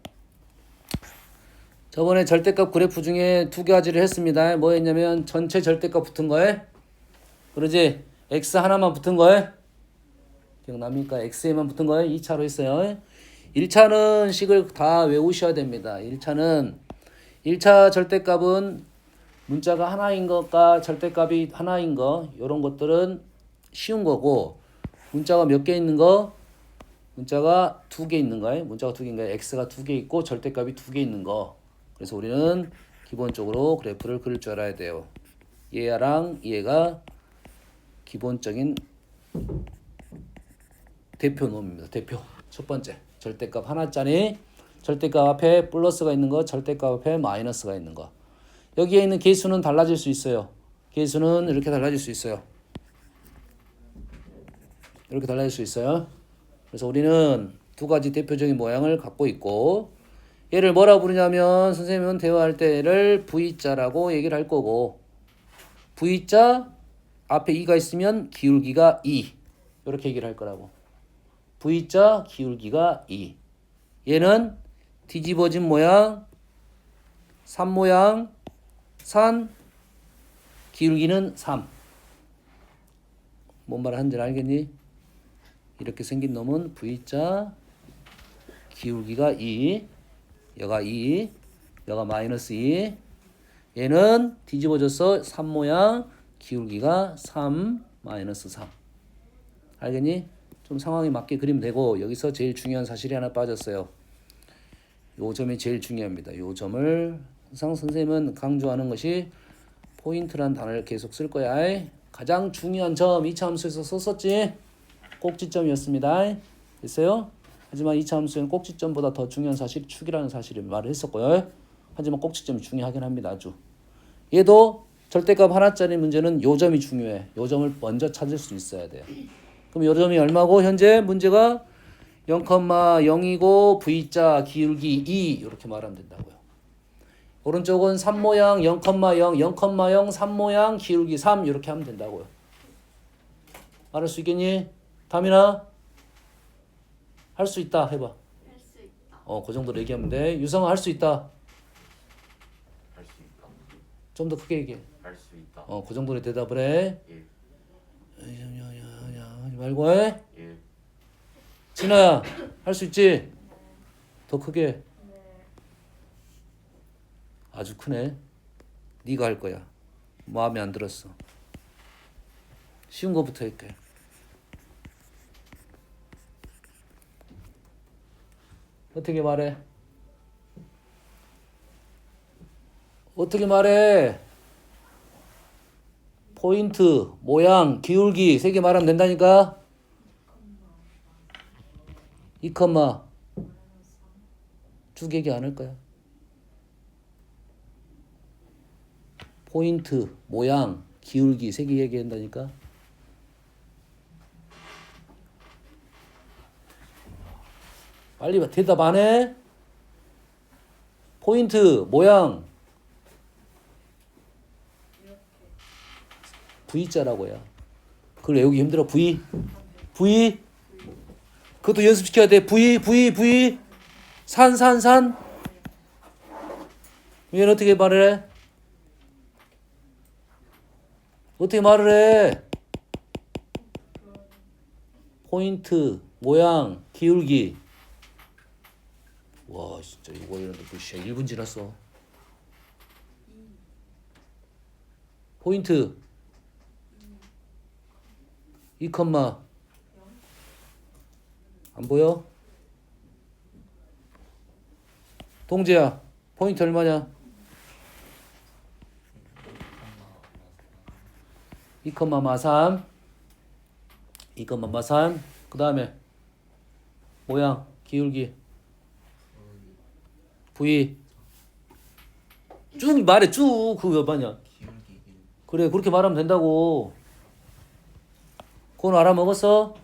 저번에 절대값 그래프 중에 두 가지를 했습니다. 뭐 했냐면 전체 절대값 붙은 거에 그러지? x 하나만 붙은 거에 기억납니까? x에만 붙은 거에 2차로 했어요. 1차는 식을 다 외우셔야 됩니다. 1차는 1차 절대값은 문자가 하나인 것과 절대값이 하나인 거 이런 것들은 쉬운 거고 문자가 몇 개 있는 거 문자가 두 개 있는 거예요. 문자가 두 개인 거예요. x가 두 개 있고 절대값이 두 개 있는 거. 그래서 우리는 기본적으로 그래프를 그릴 줄 알아야 돼요. 얘랑 얘가 기본적인 대표 놈입니다. 대표. 첫 번째. 절대값 하나짜리. 절대값 앞에 플러스가 있는 거, 절대값 앞에 마이너스가 있는 거. 여기에 있는 개수는 달라질 수 있어요. 개수는 이렇게 달라질 수 있어요. 이렇게 달라질 수 있어요. 그래서 우리는 두 가지 대표적인 모양을 갖고 있고 얘를 뭐라 부르냐면 선생님은 대화할 때 얘를 V자라고 얘기를 할 거고 V자 앞에 2가 있으면 기울기가 2 이렇게 얘기를 할 거라고. V자 기울기가 2 얘는 뒤집어진 모양 산 모양 산 기울기는 3 뭔 말 하는지 알겠니? 이렇게 생긴 놈은 V자 기울기가 2 여가 2 여가 마이너스 2 얘는 뒤집어져서 3 모양 기울기가 3 마이너스 3 알겠니? 좀 상황에 맞게 그리면 되고 여기서 제일 중요한 사실이 하나 빠졌어요. 요 점이 제일 중요합니다. 요 점을 항상 선생님은 강조하는 것이 포인트란 단어를 계속 쓸 거야. 가장 중요한 점 2차 함수에서 썼었지. 꼭지점이었습니다. 됐어요? 하지만 2차 함수에는 꼭지점보다 더 중요한 사실이 축이라는 사실을 말을 했었고요. 하지만 꼭지점이 중요하긴 합니다. 아주. 얘도 절대값 하나짜리 문제는 요 점이 중요해. 요 점을 먼저 찾을 수 있어야 돼요. 그럼 요 점이 얼마고? 현재 문제가 0,0이고 V자 기울기 2 이렇게 말하면 된다고요. 오른쪽은 3 모양 0,0, 0,0, 3 모양 기울기 3 이렇게 하면 된다고요. 말할 수 있겠니? 다민아? 할 수 있다 해봐. 할 수 있다. 그 정도로 얘기하면 돼. 유성아 할 수 있다. 할 수 있다. 좀 더 크게 얘기해. 할 수 있다. 그 정도로 대답을 해. 예. 하지 말고 해. 예. 진아야 할 수 있지? 더 크게. 네. 아주 크네. 네가 할 거야. 마음에 안 들었어. 쉬운 거부터 할게. 어떻게 말해? 어떻게 말해? 포인트, 모양, 기울기 세 개 말하면 된다니까? 2, 쭉 얘기 안 할 거야. 포인트, 모양, 기울기 세 개 얘기한다니까? 빨리 대답 안 해? 포인트, 모양. V자라고요. 그걸 외우기 힘들어. V. V. 그것도 연습시켜야 돼. V. 산. 얘는 어떻게 말을 해? 어떻게 말을 해? 포인트, 모양, 기울기. 와 진짜 이거 이런데 무시야. 1분 지났어. 포인트 2, 안 보여? 동재야 포인트 얼마냐? 2, 3 그 다음에 모양 기울기 V 쭉 말해 쭉 그거 뭐냐 그래 그렇게 말하면 된다고. 그건 알아먹었어?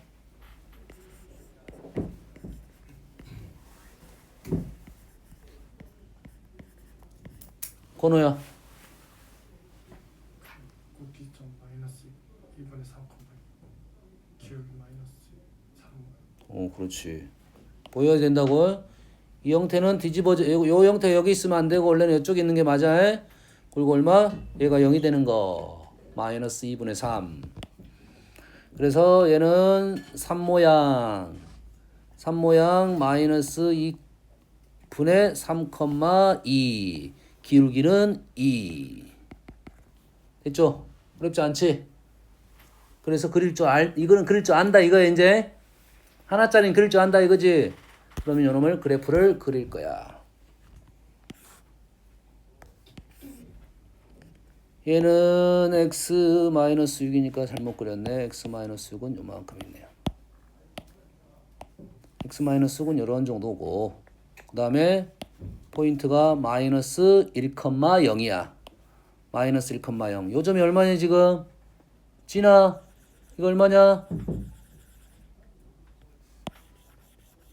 건호야 꼭지점 마이너스 1분의 3, 기울기 마이너스 3. 그렇지. 보여야 된다고. 이 형태는 뒤집어져. 요 형태 여기 있으면 안 되고 원래는 이쪽에 있는 게 맞아. 그리고 얼마? 얘가 0이 되는 거. 마이너스 2분의 3. 그래서 얘는 3 모양 마이너스 2분의 3,2 기울기는 2. 됐죠? 어렵지 않지? 그래서 이거는 그릴 줄 안다 이거야 이제. 하나짜리는 그릴 줄 안다 이거지. 그러면 요놈을 그래프를 그릴 거야. 얘는 x-6이니까 잘못 그렸네. x-6은 요만큼 있네요. x-6은 요런 정도고 그 다음에 포인트가 마이너스 1,0이야. 마이너스 1,0. 요 점이 얼마냐 지금? 진아 이거 얼마냐?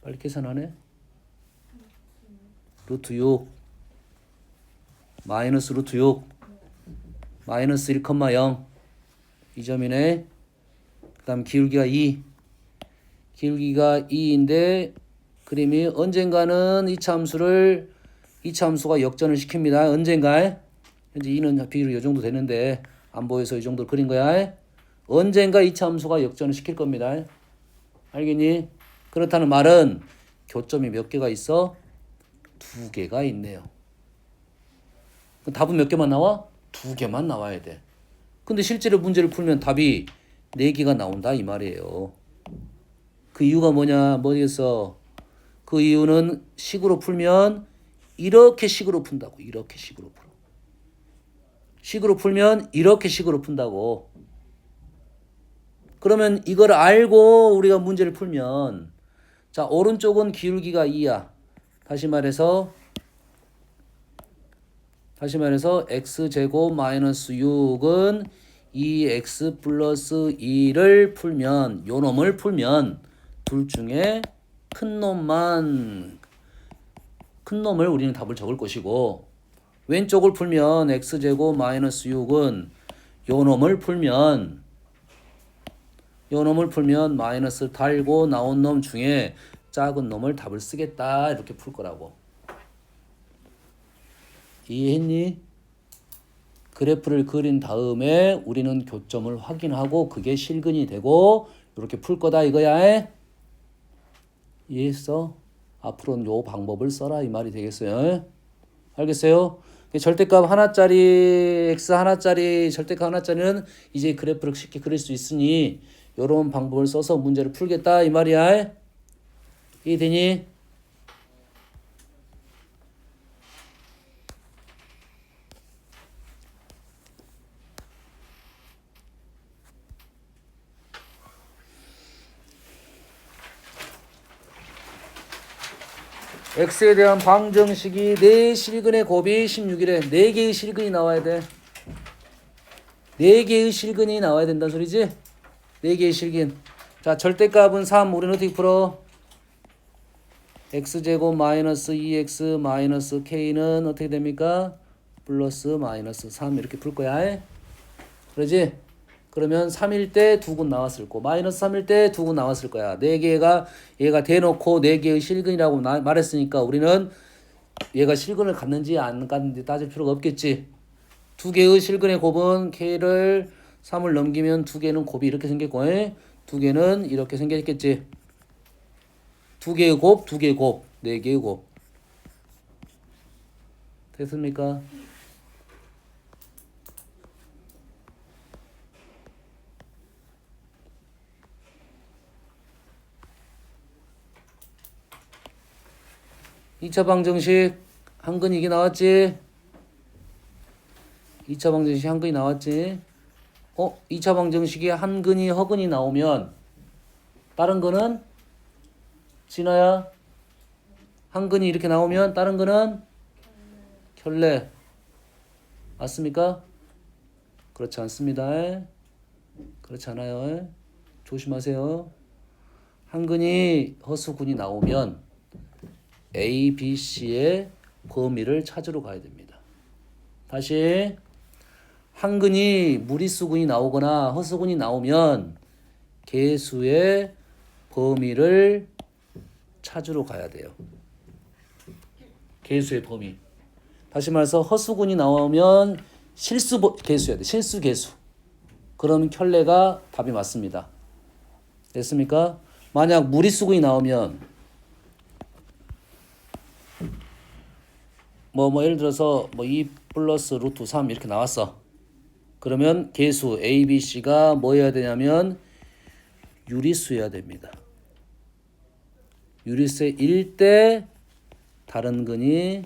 빨리 계산하네. 루트 6 마이너스 루트 6 마이너스 1,0 이 점이네. 그 다음 기울기가 2 기울기가 2인데 그림이 언젠가는 2차 함수가 역전을 시킵니다. 언젠가 현재 2는 비율이 이 정도 되는데 안 보여서 이 정도로 그린 거야. 언젠가 2차 함수가 역전을 시킬 겁니다. 알겠니? 그렇다는 말은 교점이 몇 개가 있어? 2개가 있네요. 답은 몇 개만 나와? 2개만 나와야 돼. 근데 실제로 문제를 풀면 답이 4개가 나온다 이 말이에요. 그 이유가 뭐겠어? 그 이유는 식으로 풀면 이렇게 식으로 푼다고. 이렇게 식으로 풀어. 식으로 풀면 이렇게 식으로 푼다고. 그러면 이걸 알고 우리가 문제를 풀면 자, 오른쪽은 기울기가 2야. 다시 말해서 x제곱 마이너스 6은 2x 플러스 2를 풀면 요 놈을 풀면 둘 중에 큰 놈을 우리는 답을 적을 것이고 왼쪽을 풀면 x제곱 마이너스 6은 요 놈을 풀면 마이너스 달고 나온 놈 중에 작은 놈을 답을 쓰겠다 이렇게 풀 거라고. 이해했니? 그래프를 그린 다음에 우리는 교점을 확인하고 그게 실근이 되고 이렇게 풀 거다 이거야. 이해했어? 앞으로는 요 방법을 써라 이 말이 되겠어요. 알겠어요? 절대값 하나짜리 x 하나짜리 절대값 하나짜리는 이제 그래프를 쉽게 그릴 수 있으니 요런 방법을 써서 문제를 풀겠다 이 말이야. 이해되니? x에 대한 방정식이 4실근의 곱이 16이래. 4개의 실근이 나와야 돼. 4개의 실근이 나와야 된다는 소리지? 4개의 실근. 자, 절대값은 3. 우리는 어떻게 풀어? x제곱 마이너스 2x 마이너스 k는 어떻게 됩니까? 플러스 마이너스 3 이렇게 풀 거야. 그러지? 그러면 3일 때 2군 나왔을 거. 마이너스 3일 때 2군 나왔을 거야. 4개가 얘가 대놓고 4개의 실근이라고 말했으니까 우리는 얘가 실근을 갖는지 안 갖는지 따질 필요가 없겠지. 2개의 실근의 곱은 k를 3을 넘기면 2개는 곱이 이렇게 생겼고 2개는 이렇게 생겼겠지. 2개의 곱, 2개의 곱, 4개의 곱. 됐습니까? 이차 방정식 한근이 이게 나왔지? 2차 방정식 한근이 나왔지? 2차 방정식이 한근이 허근이 나오면 다른 거는 진아야 한근이 이렇게 나오면 다른 거는 켤레 맞습니까? 그렇지 않습니다. 그렇지 않아요. 조심하세요. 한근이 허수근이 나오면 A, B, C의 범위를 찾으러 가야 됩니다. 다시 한근이 무리수근이 나오거나 허수근이 나오면 개수의 범위를 찾으러 가야 돼요. 개수의 범위. 다시 말해서 허수근이 나오면 실수 개수여야 돼. 실수 개수. 그럼 켤레가 답이 맞습니다. 됐습니까? 만약 무리수근이 나오면 예를 들어서 2 플러스 루트 3 이렇게 나왔어. 그러면 개수 A, B, C가 뭐 해야 되냐면 유리수여야 됩니다. 유리수의 1대 다른 근이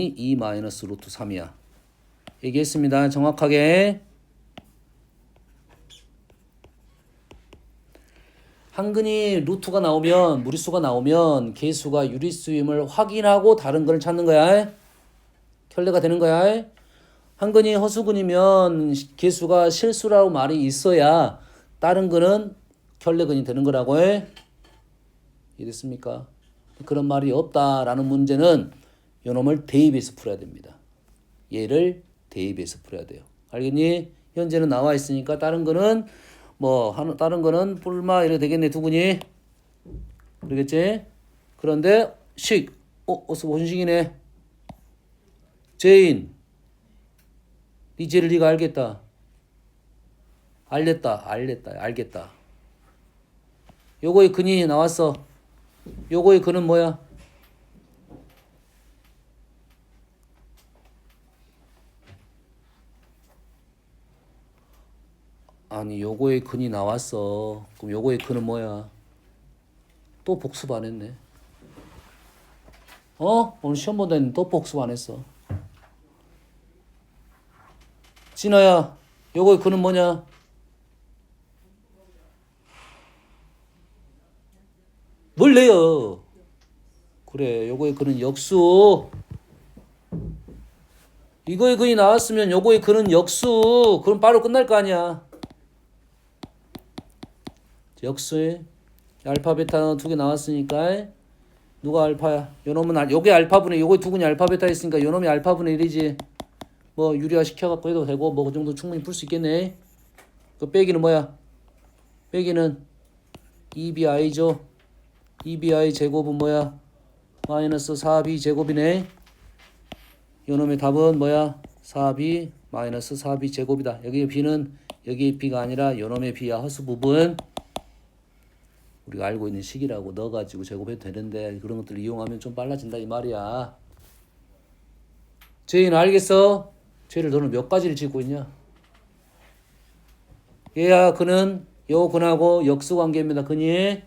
2 마이너스 루트 3이야. 얘기했습니다. 정확하게. 한근이 루트가 나오면 무리수가 나오면 개수가 유리수임을 확인하고 다른 근을 찾는 거야. 켤레가 되는 거야. 한근이 허수근이면 개수가 실수라고 말이 있어야 다른 근은 켤레근이 되는 거라고 해. 이해됐습니까? 그런 말이 없다라는 문제는 요놈을 대입해서 풀어야 됩니다. 얘를 대입해서 풀어야 돼요. 알겠니? 현재는 나와 있으니까 다른 거는 다른 거는 뿔마 이렇게 되겠네. 두근이. 그러겠지? 그런데 어서 원식이네. 제인. 이 죄를 네가 알겠다. 알겠다. 요거의 근이 나왔어. 요거의 근은 뭐야? 아니 요거의 근이 나왔어. 그럼 요거의 근은 뭐야? 또 복습 안 했네. 오늘 시험 본다 했는데 또 복습 안 했어. 진아야 요거의 근은 뭐냐? 뭘 내요? 그래, 요거의 근은 역수. 이거의 근이 나왔으면 요거의 근은 역수. 그럼 바로 끝날 거 아니야. 역수에 알파 베타 두 개 나왔으니까 누가 알파야? 요놈은 요게 알파분의 요거 두 근이 알파 베타 있으니까 요놈이 알파분의 1이지. 뭐 유리화 시켜갖고 해도 되고 뭐 그 정도 충분히 풀 수 있겠네. 그 빼기는 뭐야? 빼기는 2bi죠. 2bi 제곱은 뭐야? 마이너스 4b 제곱이네. 요놈의 답은 뭐야? 4b 마이너스 4b 제곱이다. 여기의 b는 여기의 b가 아니라 요놈의 b야. 허수 부분. 우리가 알고 있는 식이라고 넣어가지고 제곱해도 되는데 그런 것들을 이용하면 좀 빨라진다 이 말이야. 제이는 알겠어? 제이를 너는 몇 가지를 짓고 있냐? 얘야 그는 요 근하고 역수관계입니다. 그니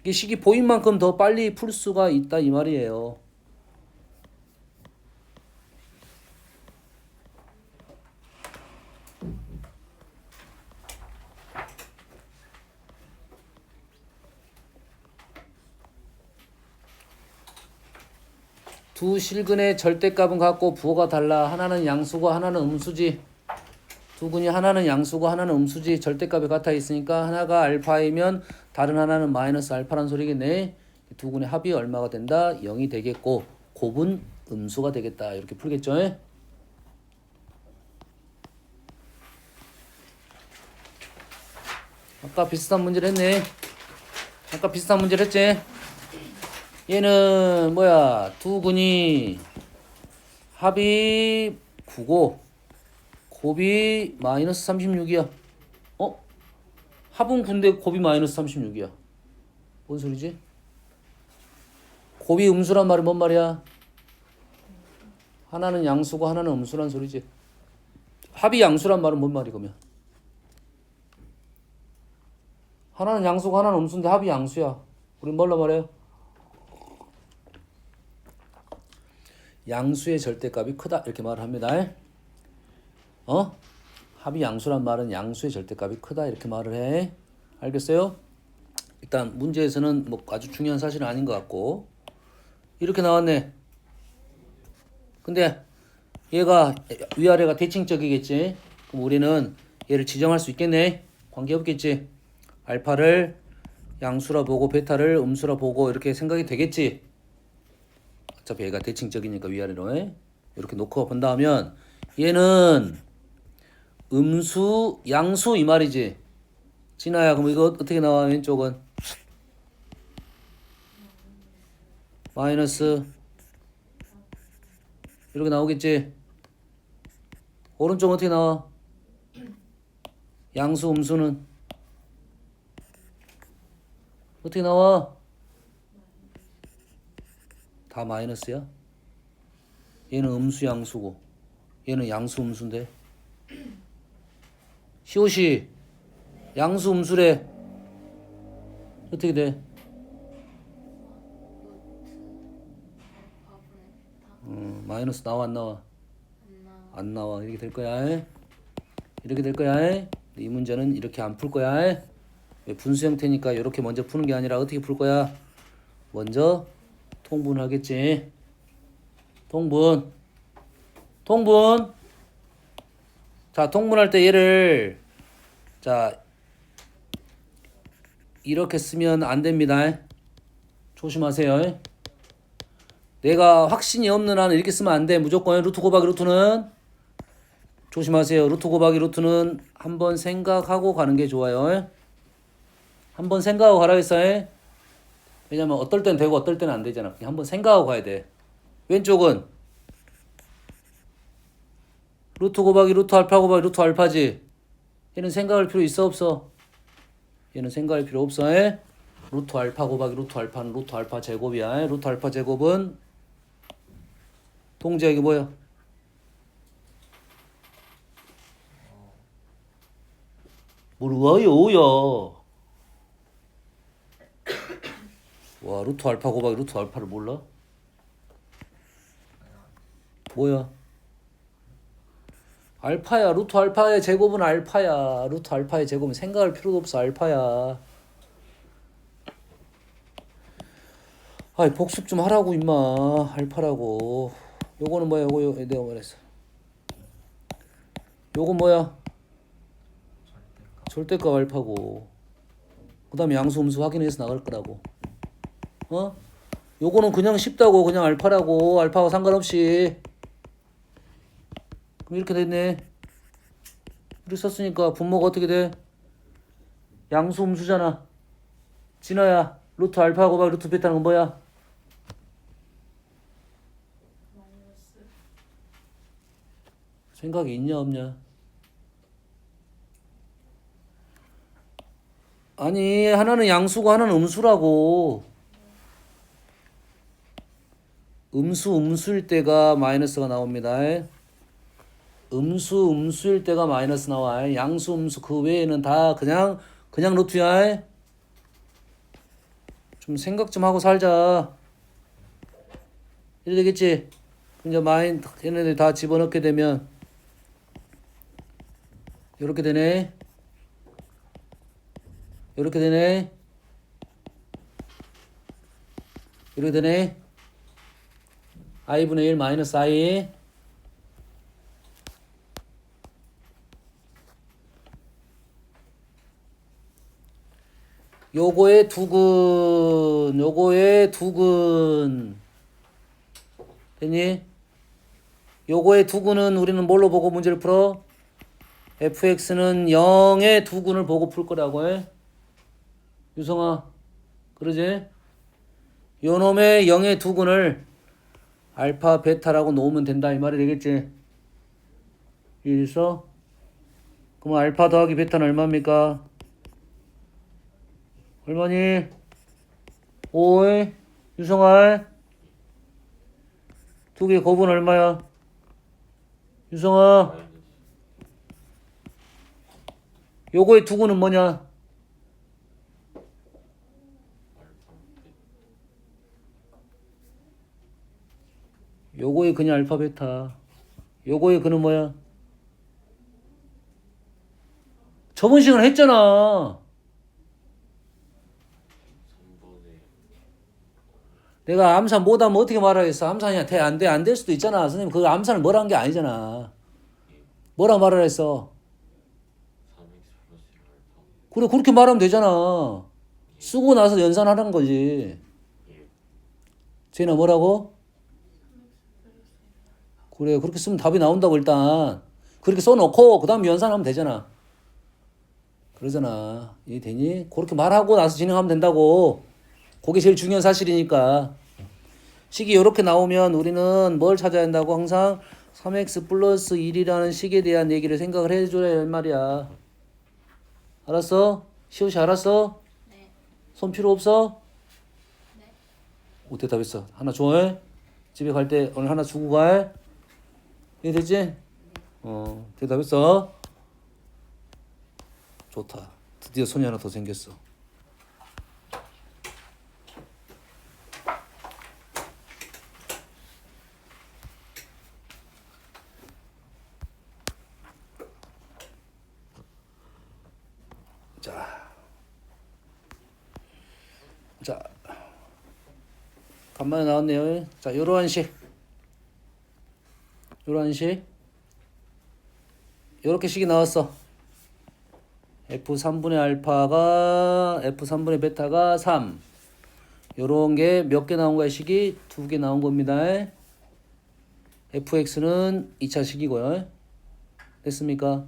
이 식이 보인 만큼 더 빨리 풀 수가 있다 이 말이에요. 두 실근의 절대값은 같고 부호가 달라. 하나는 양수고 하나는 음수지. 두 근이 하나는 양수고 하나는 음수지. 절대값이 같아 있으니까 하나가 알파이면 다른 하나는 마이너스 알파란 소리겠네. 두 근의 합이 얼마가 된다? 0이 되겠고 곱은 음수가 되겠다. 이렇게 풀겠죠? 아까 비슷한 문제를 했네. 아까 비슷한 문제를 했지? 얘는 뭐야? 두 근이 합이 9고 곱이 마이너스 36이야. 어? 합은 9인데 곱이 마이너스 36이야. 뭔 소리지? 곱이 음수란 말이 뭔 말이야? 하나는 양수고 하나는 음수란 소리지. 합이 양수란 말은 뭔 말이 그러면? 하나는 양수고 하나는 음수인데 합이 양수야. 우린 뭘로 말해요? 양수의 절대값이 크다 이렇게 말을 합니다. 합이 양수란 말은 양수의 절대값이 크다 이렇게 말을 해. 알겠어요? 일단 문제에서는 뭐 아주 중요한 사실은 아닌 것 같고 이렇게 나왔네. 근데 얘가 위아래가 대칭적이겠지. 그럼 우리는 얘를 지정할 수 있겠네. 관계없겠지. 알파를 양수라 보고 베타를 음수라 보고 이렇게 생각이 되겠지. 어차피 얘가 대칭적이니까 위아래로 이렇게 놓고 본다면 얘는 음수, 양수 이 말이지. 진아야 그럼 이거 어떻게 나와? 왼쪽은 마이너스 이렇게 나오겠지. 오른쪽은 어떻게 나와? 양수, 음수는 어떻게 나와? 다 마이너스야? 얘는 음수 양수고 얘는 양수 음수인데 시옷이 양수 음수래. 어떻게 돼? 마이너스 나와 안 나와? 안 나와. 이렇게 될 거야. 이렇게 될 거야. 이 문제는 이렇게 안 풀 거야. 왜 분수 형태니까 이렇게 먼저 푸는 게 아니라 어떻게 풀 거야? 먼저 통분을 하겠지. 통분. 자, 통분할 때 얘를 자 이렇게 쓰면 안 됩니다. 조심하세요. 내가 확신이 없는 한은 이렇게 쓰면 안 돼. 무조건 루트 곱하기 루트는 조심하세요. 루트 곱하기 루트는 한번 생각하고 가는 게 좋아요. 한번 생각하고 가라 했어요. 왜냐면 어떨 땐 되고 어떨 때는 안 되잖아. 그냥 한번 생각하고 가야 돼. 왼쪽은 루트 곱하기 루트 알파 곱하기 루트 알파지. 얘는 생각할 필요 있어 없어? 얘는 생각할 필요 없어. 루트 알파 곱하기 루트 알파는 루트 알파 제곱이야. 루트 알파 제곱은 동작이 뭐야? 몰라요. 와, 루트 알파 곱하기 루트 알파를 몰라? 뭐야? 알파야. 루트 알파의 제곱은 알파야. 루트 알파의 제곱은 생각할 필요도 없어. 알파야. 아이 복습 좀 하라고 임마. 알파라고. 요거는 뭐야? 요거 내가 말했어. 요건 뭐야? 절대값 알파고. 그 다음에 양수 음수 확인해서 나갈 거라고. 어? 요거는 그냥 쉽다고. 그냥 알파라고. 알파와 상관없이. 그럼 이렇게 됐네. 이렇게 썼으니까 분모가 어떻게 돼? 양수 음수잖아. 진아야, 루트 알파 곱하기 루트 베타는 건 뭐야? 생각이 있냐 없냐? 아니, 하나는 양수고 하나는 음수라고. 음수일 때가 마이너스가 나옵니다. 음수일 때가 마이너스 나와. 양수, 음수 그 외에는 다 그냥 루트야. 좀 생각 좀 하고 살자. 이래 되겠지? 이제 얘네들 다 집어넣게 되면 이렇게 되네. 이렇게 되네. 이렇게 되네. i분의 1 마이너스 i. 요거의 두근 됐니? 요거의 두근은 우리는 뭘로 보고 문제를 풀어? fx는 0의 두근을 보고 풀 거라고 해. 유성아, 그러지? 요놈의 0의 두근을 알파 베타라고 놓으면 된다 이 말이 되겠지? 여기서 그럼 알파 더하기 베타는 얼마입니까? 얼마니? 5의 유성아, 두 개 곱은 얼마야? 유성아, 마이너스 요거의 두근은 뭐냐? 알파 요거의 그냥 알파 베타. 요거의 그는 뭐야? 저번 시간에 했잖아. 3분의 내가 암산 못하면 어떻게 말하겠어? 암산이 안 될 수도 있잖아. 선생님, 그 암산을 뭐라 한 게 아니잖아. 뭐라 말을 했어? 3x 플러스 1 알파. 그래, 그렇게 말하면 되잖아. 쓰고 나서 연산하라는 거지. 예. 쟤는 뭐라고? 그래, 그렇게 쓰면 답이 나온다고 일단. 그렇게 써놓고 그 다음 연산하면 되잖아. 그러잖아. 이해되니? 그렇게 말하고 나서 진행하면 된다고. 그게 제일 중요한 사실이니까. 식이 이렇게 나오면 우리는 뭘 찾아야 한다고? 항상 3x 플러스 1이라는 식에 대한 얘기를 생각을 해줘야 할 말이야. 알았어? 시우씨 알았어? 네. 손 필요 없어? 네. 오, 대답했어. 하나 줘. 집에 갈 때 오늘 하나 주고 가. 이해됐지? 대답했어. 좋다. 드디어 손이 하나 더 생겼어. 자, 간만에 나왔네요. 자, 요러한 식. 요렇게 식이 나왔어. F3분의 알파가 F3분의 베타가 3. 요런 게 몇 개 나온 거야, 식이? 2개 나온 겁니다. fx는 2차 식이고요. 됐습니까?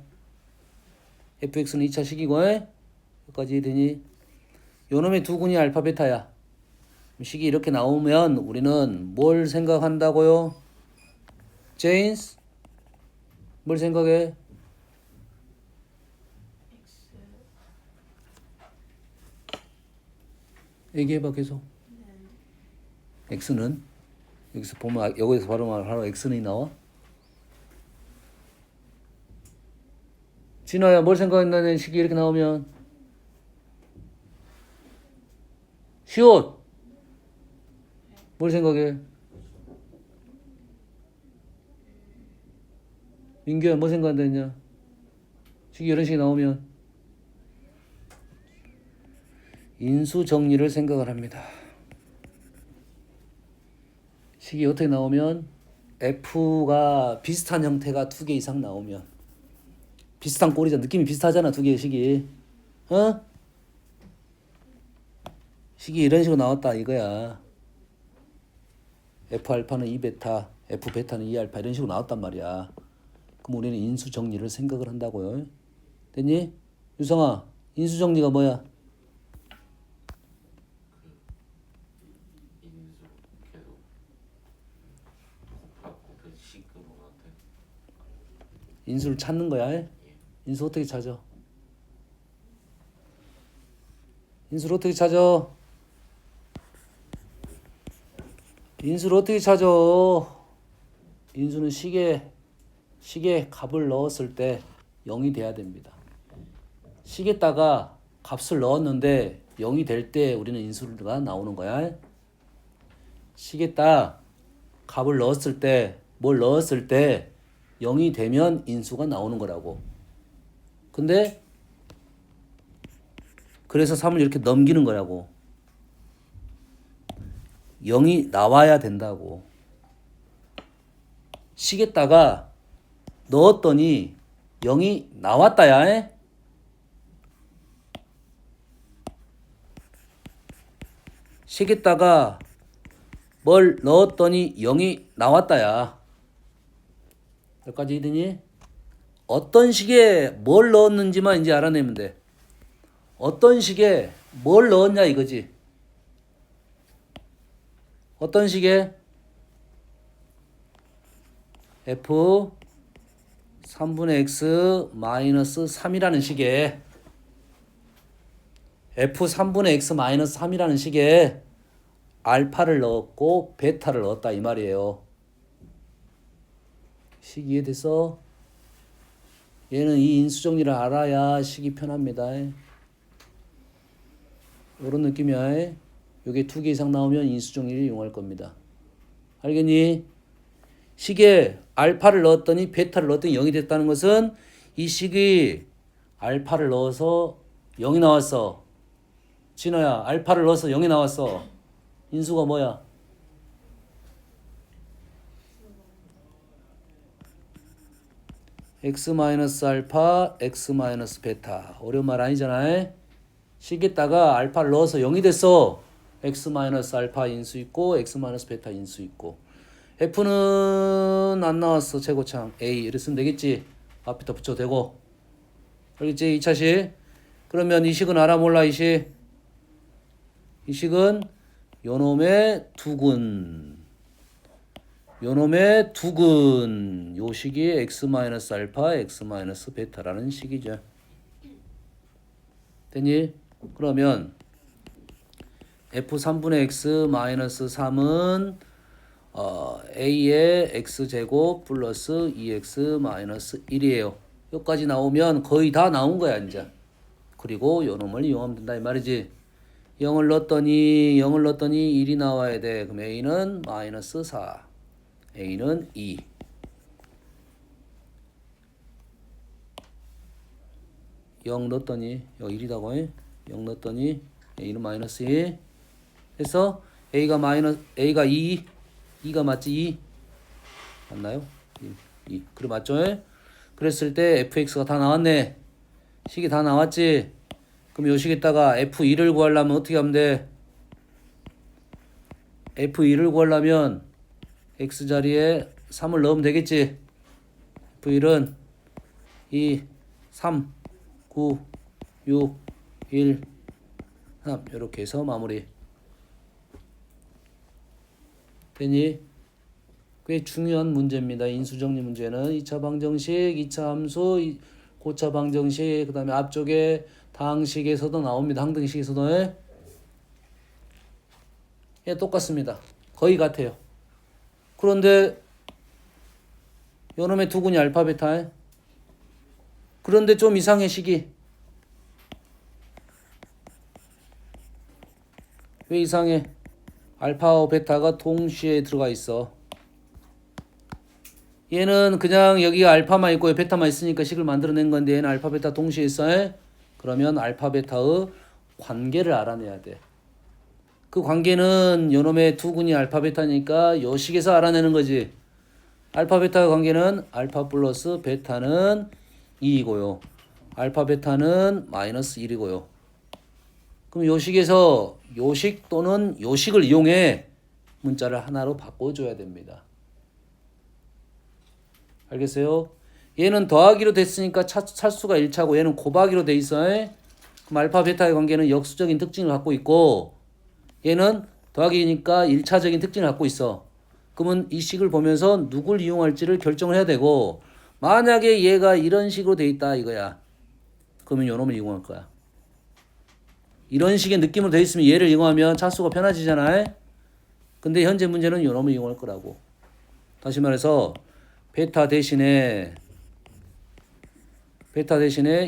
fx는 2차 식이고 여기까지 되니 요놈의 두근이 알파 베타야. 식이 이렇게 나오면 우리는 뭘 생각한다고요? 제인스? 뭘 생각해? X. 얘기해봐 계속. 네. x는 여기서 보면 여기서 바로 말하러 x는 나와? 진아야 뭘 생각했나는 식이 이렇게 나오면 시옷 뭘 생각해? 민규야 뭐 생각한다 했냐? 식이 이런 식이 나오면 인수 정리를 생각을 합니다. 식이 어떻게 나오면 F가 비슷한 형태가 2개 이상 나오면 비슷한 꼴이잖아. 느낌이 비슷하잖아. 2개의 식이. 어? 식이 이런 식으로 나왔다 이거야. F알파는 2베타, F베타는 2알파 이런 식으로 나왔단 말이야. 그럼 우리는 인수 정리를 생각을 한다고요. 됐니? 유성아, 인수 정리가 뭐야? 인수 계속 곱해 식으로 나타내. 인수를 찾는 거야. 인수 어떻게 찾아? 인수를 어떻게 찾아? 인수를 어떻게 찾아? 인수는 식에 값을 넣었을 때 0이 돼야 됩니다. 식에다가 값을 넣었는데 0이 될 때 우리는 인수가 나오는 거야. 식에다 값을 넣었을 때, 뭘 넣었을 때 0이 되면 인수가 나오는 거라고. 근데 그래서 3을 이렇게 넘기는 거라고. 0이 나와야 된다고. 식에다가 넣었더니 0이 나왔다야. 식에다가 뭘 넣었더니 0이 나왔다야. 여기까지 이해되니? 어떤 식에 뭘 넣었는지만 이제 알아내면 돼. 어떤 식에 뭘 넣었냐 이거지. 어떤 식에 f 3분의 x 마이너스 3이라는 식에 f 3분의 x 마이너스 3이라는 식에 알파를 넣었고 베타를 넣었다 이 말이에요. 식 이해돼서 얘는 이 인수정리를 알아야 식이 편합니다. 이런 느낌이야. 요게 2개 이상 나오면 인수정리를 이용할 겁니다. 알겠니? 식에 알파를 넣었더니 베타를 넣었더니 0이 됐다는 것은 이 식이 알파를 넣어서 0이 나왔어. 진호야, 알파를 넣어서 0이 나왔어. 인수가 뭐야? x 마이너스 알파, x 마이너스 베타. 어려운 말 아니잖아. 식에다가 알파를 넣어서 0이 됐어. x 마이너스 알파 인수 있고 x 마이너스 베타 인수 있고. f는 안 나왔어. 최고창 a 이렇게 쓰면 되겠지. 앞에다 붙여도 되고. 알겠지? 2차식. 그러면 이 식은 알아 몰라 이 식? 이 식은 요놈의 두근. 요놈의 두근. 요 식이 x 마이너스 알파, x 마이너스 베타라는 식이죠. 됐니? 그러면 f 3분의 x 마이너스 3은 a의 x제곱 플러스 2x 마이너스 1이에요. 여기까지 나오면 거의 다 나온 거야 이제. 그리고 요놈을 이용하면 된다 이 말이지. 0을 넣었더니 1이 나와야 돼. 그럼 a는 마이너스 4, a는 2. 영 넣었더니 여기 1이다고. 0 넣었더니 a는 마이너스 2. 그래서 a가 2. 2가 맞지? 2 맞나요? 2 그래 맞죠? 그랬을 때 fx가 다 나왔네. 식이 다 나왔지? 그럼 요 식에다가 f2를 구하려면 어떻게 하면 돼? f2를 구하려면 x 자리에 3을 넣으면 되겠지? f1은 2, 3, 9, 6, 1, 3 이렇게 해서 마무리. 되니? 꽤 중요한 문제입니다. 인수정리 문제는 2차 방정식, 2차 함수, 고차 방정식, 그 다음에 앞쪽에 다항식에서도 나옵니다. 항등식에서도. 예, 똑같습니다. 거의 같아요. 그런데 요놈의 두근이 알파 베타. 그런데 좀 이상해 식이. 왜 이상해? 알파와 베타가 동시에 들어가 있어. 얘는 그냥 여기가 알파만 있고 베타만 있으니까 식을 만들어낸 건데 얘는 알파 베타 동시에 있어. 그러면 알파 베타의 관계를 알아내야 돼. 그 관계는 요놈의 두근이 알파 베타니까 요 식에서 알아내는 거지. 알파 베타 관계는 알파 플러스 베타는 2이고요. 알파 베타는 마이너스 1이고요. 그럼 요 식에서 요식 또는 요식을 이용해 문자를 하나로 바꿔줘야 됩니다. 알겠어요? 얘는 더하기로 됐으니까 차수가 1차고 얘는 곱하기로 돼 있어. 그럼 알파 베타의 관계는 역수적인 특징을 갖고 있고 얘는 더하기니까 1차적인 특징을 갖고 있어. 그러면 이 식을 보면서 누굴 이용할지를 결정을 해야 되고 만약에 얘가 이런 식으로 돼 있다 이거야. 그러면 요놈을 이용할 거야. 이런 식의 느낌으로 돼 있으면 얘를 이용하면 차수가 편해지잖아. 근데 현재 문제는 요놈을 이용할 거라고. 다시 말해서 베타 대신에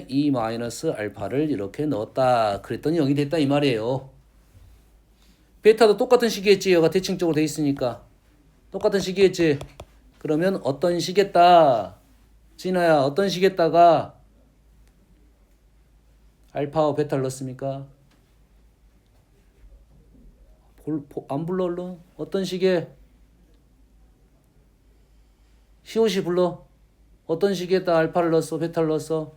2 마이너스 알파를 이렇게 넣었다. 그랬더니 0이 됐다 이 말이에요. 베타도 똑같은 식이겠지. 얘가 대칭적으로 돼 있으니까. 똑같은 식이겠지. 그러면 어떤 식에다 진아야 어떤 식에다가 알파와 베타를 넣습니까? 안 불러 얼른? 어떤 식에? 시옷이 불러? 어떤 식에다 알파를 넣었어? 베타를 넣었어?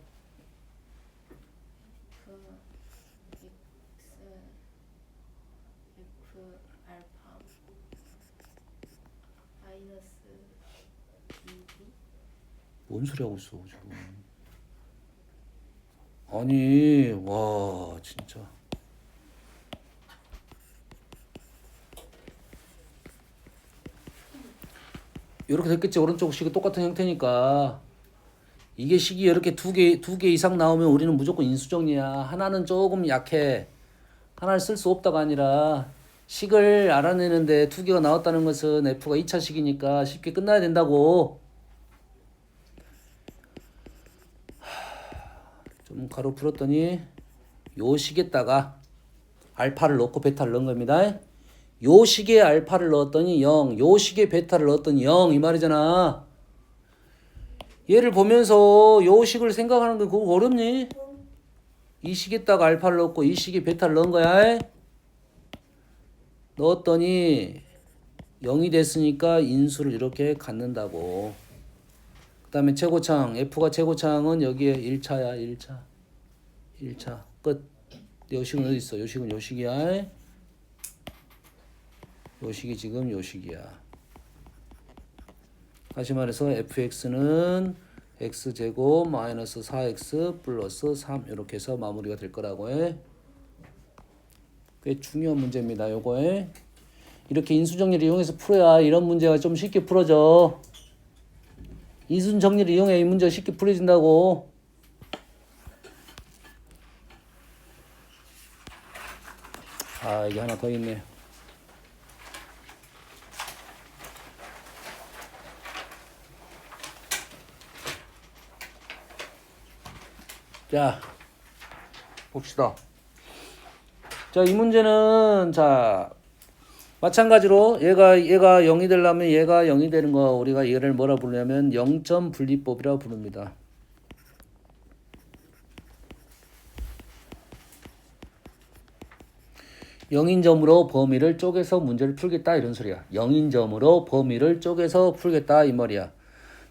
F 알파 마이너스 2B 뭔 소리 하고 있어 지금? 아니 와 진짜 이렇게 됐겠지. 오른쪽 식이 똑같은 형태니까 이게 식이 이렇게 두 개 이상 나오면 우리는 무조건 인수정리야. 하나는 조금 약해. 하나를 쓸 수 없다가 아니라 식을 알아내는데 두 개가 나왔다는 것은 F가 2차 식이니까 쉽게 끝나야 된다고. 좀 가로 풀었더니 요 식에다가 알파를 넣고 베타를 넣은 겁니다. 요 식에 알파를 넣었더니 0, 요 식에 베타를 넣었더니 0 이 말이잖아. 얘를 보면서 요 식을 생각하는 게 그거 어렵니? 이 식에다가 알파를 넣고 이 식에 베타를 넣은 거야. 넣었더니 0이 됐으니까 인수를 이렇게 갖는다고. 그 다음에 최고창 F가 최고창은 여기에 1차야. 1차 끝. 요식은 어디 있어? 요식은 요식이야. 요식이 지금 요식이야. 다시 말해서 fx는 x제곱 마이너스 4x 플러스 3 이렇게 해서 마무리가 될 거라고 해. 꽤 중요한 문제입니다. 요거에 이렇게 인수정리를 이용해서 풀어야 이런 문제가 좀 쉽게 풀어져. 인수정리를 이용해 이 문제가 쉽게 풀어진다고. 아 이게 하나 더 있네. 자 봅시다. 자, 이 문제는 자 마찬가지로 얘가 0이 되려면 얘가 0이 되는 거 우리가 얘를 뭐라 부르냐면 0점 분리법이라고 부릅니다. 영인점으로 범위를 쪼개서 문제를 풀겠다 이런 소리야. 영인점으로 범위를 쪼개서 풀겠다 이 말이야.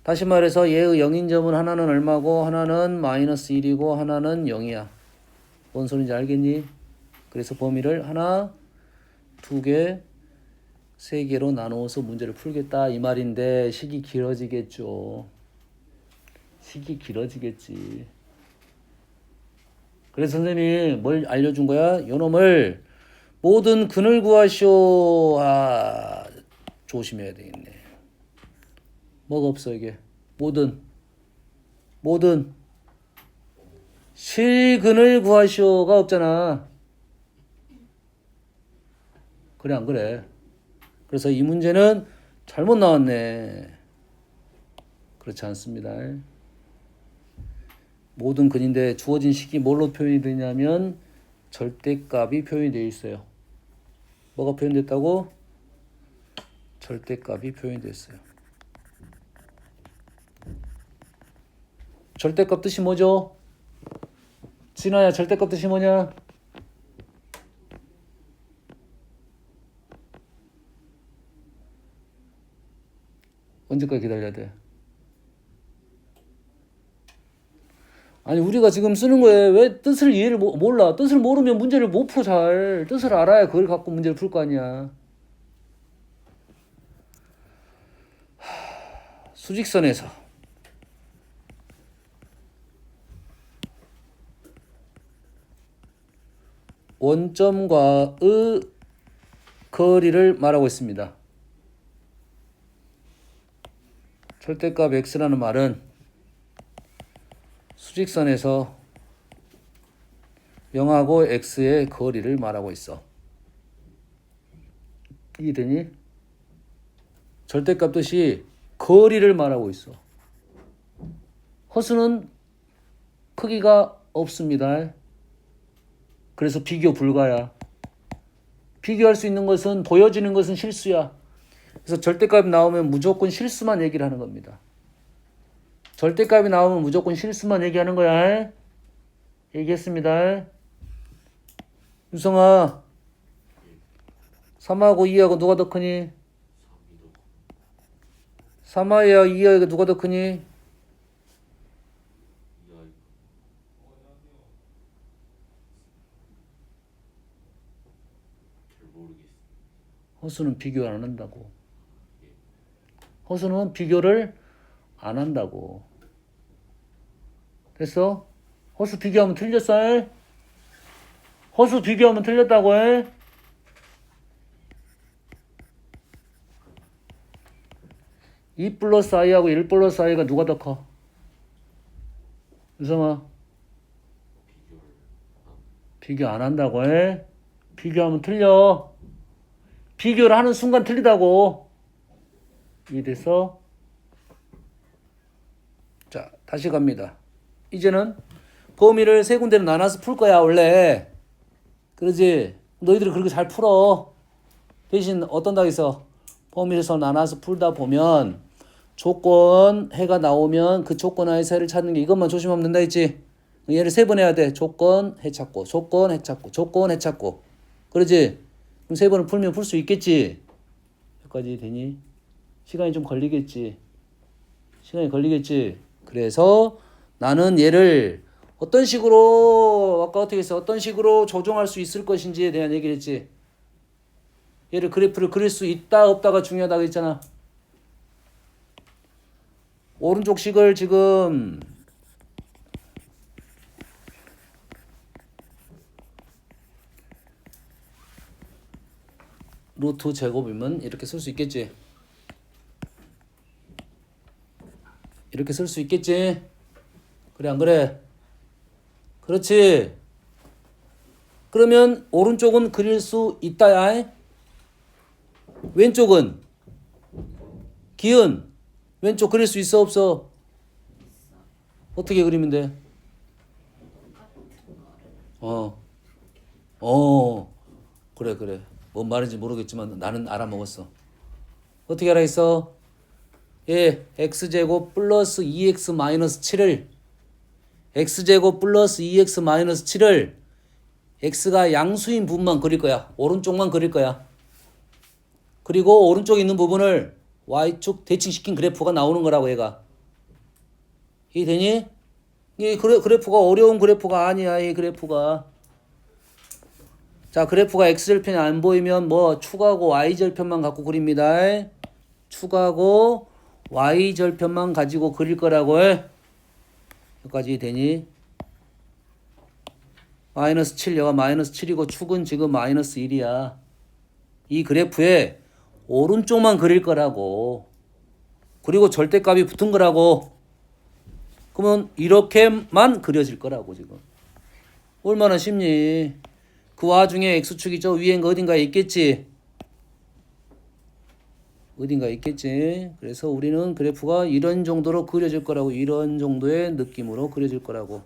다시 말해서 얘의 영인점은 하나는 얼마고 하나는 마이너스 1이고 하나는 0이야. 뭔 소리인지 알겠니? 그래서 범위를 하나, 두 개, 세 개로 나누어서 문제를 풀겠다 이 말인데 식이 길어지겠죠. 식이 길어지겠지. 그래서 선생님이 뭘 알려준 거야? 요놈을 모든 근을 구하시오. 아, 조심해야 되겠네. 뭐가 없어 이게? 모든 실근을 구하시오가 없잖아. 그래 안 그래? 그래서 이 문제는 잘못 나왔네. 그렇지 않습니다. 모든 근인데 주어진 식이 뭘로 표현이 되냐면 절대값이 표현이 되어 있어요. 뭐가 표현됐다고? 절대값이 표현이 됐어요. 절대값 뜻이 뭐죠? 진아야 절대값 뜻이 뭐냐? 언제까지 기다려야 돼? 아니 우리가 지금 쓰는 거에 왜 뜻을 이해를 몰라? 뜻을 모르면 문제를 못 풀어 잘. 뜻을 알아야 그걸 갖고 문제를 풀 거 아니야. 수직선에서 원점과의 거리를 말하고 있습니다. 절대값 x라는 말은 수직선에서 0하고 x의 거리를 말하고 있어. 이해되니? 절대값 뜻이 거리를 말하고 있어. 허수는 크기가 없습니다. 그래서 비교 불가야. 비교할 수 있는 것은 보여지는 것은 실수야. 그래서 절대값이 나오면 무조건 실수만 얘기를 하는 겁니다. 절대값이 나오면 무조건 실수만 얘기하는 거야. 얘기했습니다. 유성아, 3하고 2하고 누가 더 크니? 3하야 2하가 누가 더 크니? 허수는 비교 안 한다고. 허수는 비교를 안 한다고. 됐어? 허수 비교하면 틀렸어? 허수 비교하면 틀렸다고 해? 이 플러스 i하고 1 플러스 i가 누가 더 커? 유성아, 비교 안 한다고 해? 비교하면 틀려. 비교를 하는 순간 틀리다고. 이해됐어? 자, 다시 갑니다. 이제는 범위를 세 군데로 나눠서 풀 거야, 원래. 그러지? 너희들이 그렇게 잘 풀어. 대신 어떤 당에서 범위에서 나눠서 풀다 보면 조건 해가 나오면 그 조건 하에서 해를 찾는 게 이것만 조심하면 된다 했지? 얘를 세 번 해야 돼. 조건 해 찾고, 조건 해 찾고, 조건 해 찾고. 그러지? 그럼 세 번을 풀면 풀 수 있겠지? 여기까지 되니? 시간이 좀 걸리겠지? 시간이 걸리겠지? 그래서 나는 얘를 어떤 식으로 아까 어떻게 했어? 어떤 식으로 조정할 수 있을 것인지에 대한 얘기를 했지. 얘를 그래프를 그릴 수 있다 없다가 중요하다고 했잖아. 오른쪽 식을 지금 루트 제곱이면 이렇게 쓸 수 있겠지. 이렇게 쓸 수 있겠지. 그래 안 그래? 그렇지. 그러면 오른쪽은 그릴 수 있다야. 왼쪽은 기은 왼쪽 그릴 수 있어 없어? 어떻게 그리면 돼? 그래. 뭔 말인지 모르겠지만 나는 알아먹었어. 어떻게 알아있어? 예, x제곱 플러스 2x 마이너스 7을 x제곱 플러스 2x 마이너스 7을 x가 양수인 부분만 그릴 거야. 오른쪽만 그릴 거야. 그리고 오른쪽에 있는 부분을 y축 대칭시킨 그래프가 나오는 거라고 얘가. 이해되니? 이 그래프가 어려운 그래프가 아니야. 이 그래프가. 자, 그래프가 x절편이 안 보이면 뭐 축하고 y절편만 갖고 그립니다. 축하고 y절편만 가지고 그릴 거라고 해. 여기까지 되니? 마이너스 7, 여가 마이너스 7이고 축은 지금 마이너스 1이야. 이 그래프에 오른쪽만 그릴 거라고. 그리고 절대값이 붙은 거라고. 그러면 이렇게만 그려질 거라고 지금. 얼마나 쉽니? 그 와중에 x축이 저 위엔 어딘가에 있겠지. 어딘가에 있겠지. 그래서 우리는 그래프가 이런 정도로 그려질 거라고. 이런 정도의 느낌으로 그려질 거라고.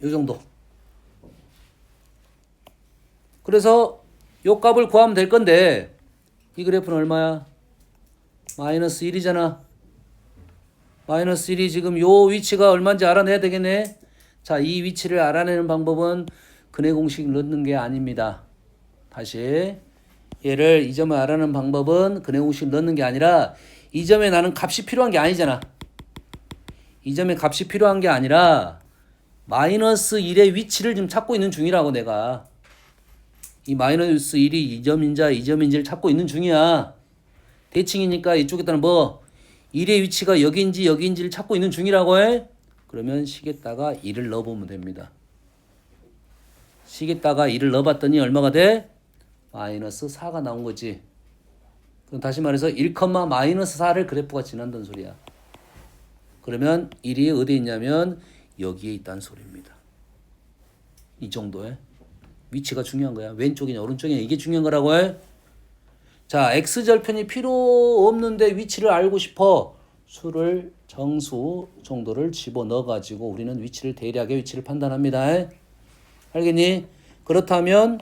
이 정도. 그래서 요 값을 구하면 될 건데 이 그래프는 얼마야? 마이너스 1이잖아. 마이너스 1이 지금 요 위치가 얼마인지 알아내야 되겠네. 자, 이 위치를 알아내는 방법은 근해 공식을 넣는 게 아닙니다. 다시 얘를 이 점을 알아내는 방법은 근해 공식을 넣는 게 아니라 이 점에 나는 값이 필요한 게 아니잖아. 이 점에 값이 필요한 게 아니라 마이너스 1의 위치를 지금 찾고 있는 중이라고 내가. 이 마이너스 1이 이 점인자 이 점인지를 찾고 있는 중이야. 대칭이니까 이쪽에다는 뭐 1의 위치가 여기인지 여기인지를 찾고 있는 중이라고 해. 그러면 식에다가 1을 넣어보면 됩니다. 식에다가 1을 넣어봤더니 얼마가 돼? 마이너스 4가 나온 거지. 그럼 다시 말해서 1, 마이너스 4를 그래프가 지난다는 소리야. 그러면 1이 어디에 있냐면 여기에 있다는 소리입니다. 이 정도에 위치가 중요한 거야. 왼쪽이냐 오른쪽이냐 이게 중요한 거라고 해. 자, x절편이 필요 없는데 위치를 알고 싶어. 수를 정수 정도를 집어넣어 가지고 우리는 위치를 대략의 위치를 판단합니다. 알겠니? 그렇다면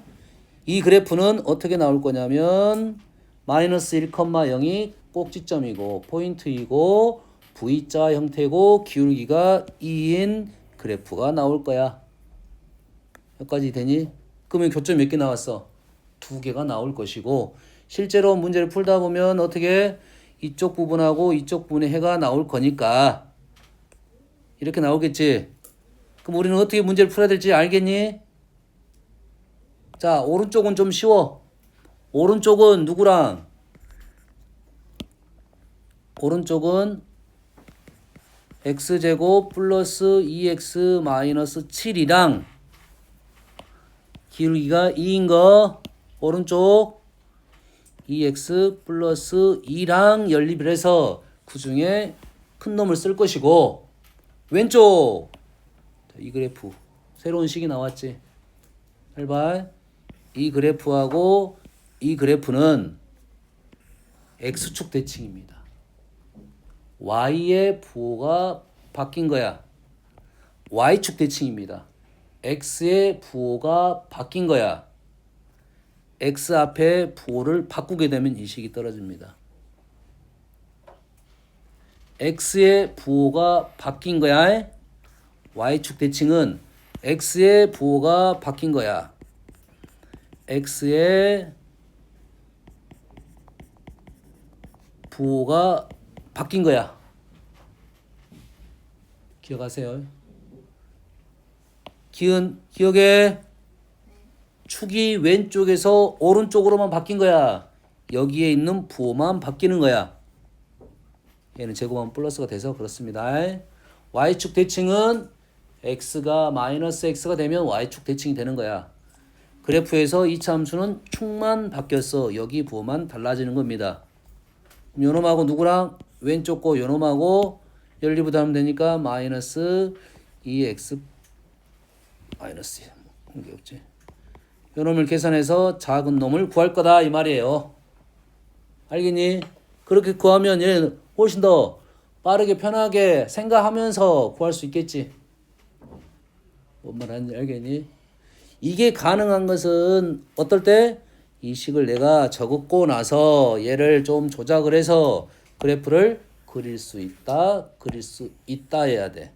이 그래프는 어떻게 나올 거냐면 마이너스 1,0이 꼭지점이고 포인트이고 V자 형태고 기울기가 2인 그래프가 나올 거야. 여기까지 되니? 그러면 교점 몇 개 나왔어? 2개가 나올 것이고 실제로 문제를 풀다 보면 어떻게 이쪽 부분하고 이쪽 부분에 해가 나올 거니까 이렇게 나오겠지. 그럼 우리는 어떻게 문제를 풀어야 될지 알겠니? 자, 오른쪽은 좀 쉬워. 오른쪽은 누구랑? 오른쪽은 x제곱 플러스 2x 마이너스 7이랑 기울기가 2인 거 오른쪽 2x 플러스 2랑 연립을 해서 그 중에 큰 놈을 쓸 것이고 왼쪽 이 그래프 새로운 식이 나왔지. 잘 봐. 이 그래프하고 이 그래프는 x축 대칭입니다. y의 부호가 바뀐 거야. y축 대칭입니다. x의 부호가 바뀐 거야. x 앞에 부호를 바꾸게 되면 이 식이 떨어집니다. x의 부호가 바뀐 거야. y축 대칭은 x의 부호가 바뀐 거야. x의 부호가 바뀐 거야. 기억하세요. 기억해. 축이 왼쪽에서 오른쪽으로만 바뀐 거야. 여기에 있는 부호만 바뀌는 거야. 얘는 제곱하면 플러스가 돼서 그렇습니다. y축 대칭은 x가 마이너스 x가 되면 y축 대칭이 되는 거야. 그래프에서 이차 함수는 축만 바뀌었어. 여기 부호만 달라지는 겁니다. 요놈하고 누구랑? 왼쪽 거 요놈하고 연립부담하면 되니까 마이너스 2x 마이너스 이게 없지. 요놈을 계산해서 작은 놈을 구할 거다 이 말이에요. 알겠니? 그렇게 구하면 얘는 훨씬 더 빠르게 편하게 생각하면서 구할 수 있겠지. 뭔 말하는지 알겠니? 이게 가능한 것은 어떨 때? 이 식을 내가 적고 나서 얘를 좀 조작을 해서 그래프를 그릴 수 있다. 그릴 수 있다 해야 돼.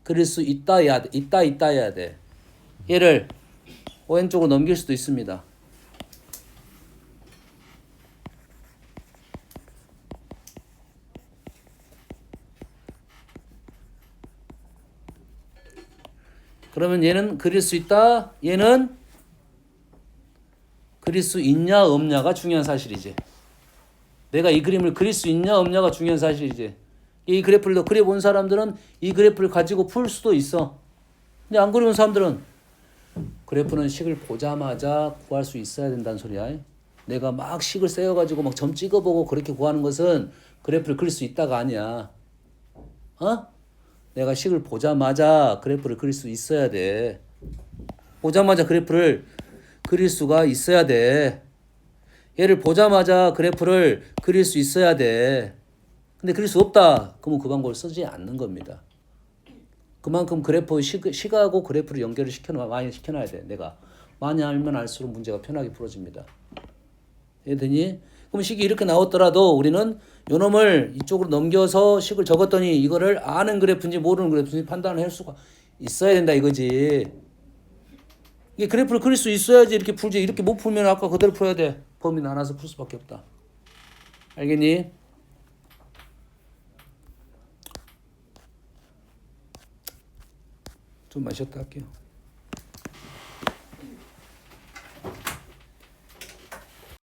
그릴 수 있다 해야 돼. 있다 해야 돼. 얘를 왼쪽으로 넘길 수도 있습니다. 그러면 얘는 그릴 수 있다. 얘는 그릴 수 있냐 없냐가 중요한 사실이지. 내가 이 그림을 그릴 수 있냐 없냐가 중요한 사실이지. 이 그래프를 더 그려본 사람들은 이 그래프를 가지고 풀 수도 있어. 근데 안 그려본 사람들은 그래프는 식을 보자마자 구할 수 있어야 된다는 소리야. 내가 막 식을 세워가지고 막 점 찍어보고 그렇게 구하는 것은 그래프를 그릴 수 있다가 아니야. 내가 식을 보자마자 그래프를 그릴 수 있어야 돼. 보자마자 그래프를 그릴 수가 있어야 돼. 얘를 보자마자 그래프를 그릴 수 있어야 돼. 근데 그릴 수 없다. 그러면 그 방법을 쓰지 않는 겁니다. 그만큼 그래프 식하고 그래프를 연결을 많이 시켜놔야 돼. 내가 많이 알면 알수록 문제가 편하게 풀어집니다. 이해되니? 그럼 식이 이렇게 나왔더라도 우리는 요놈을 이쪽으로 넘겨서 식을 적었더니 이거를 아는 그래프인지 모르는 그래프인지 판단을 할 수가 있어야 된다 이거지. 이게 그래프를 그릴 수 있어야지 이렇게 풀지. 이렇게 못 풀면 아까 그대로 풀어야 돼. 범위 나눠서 풀 수밖에 없다. 알겠니? 좀 마셨다 할게요.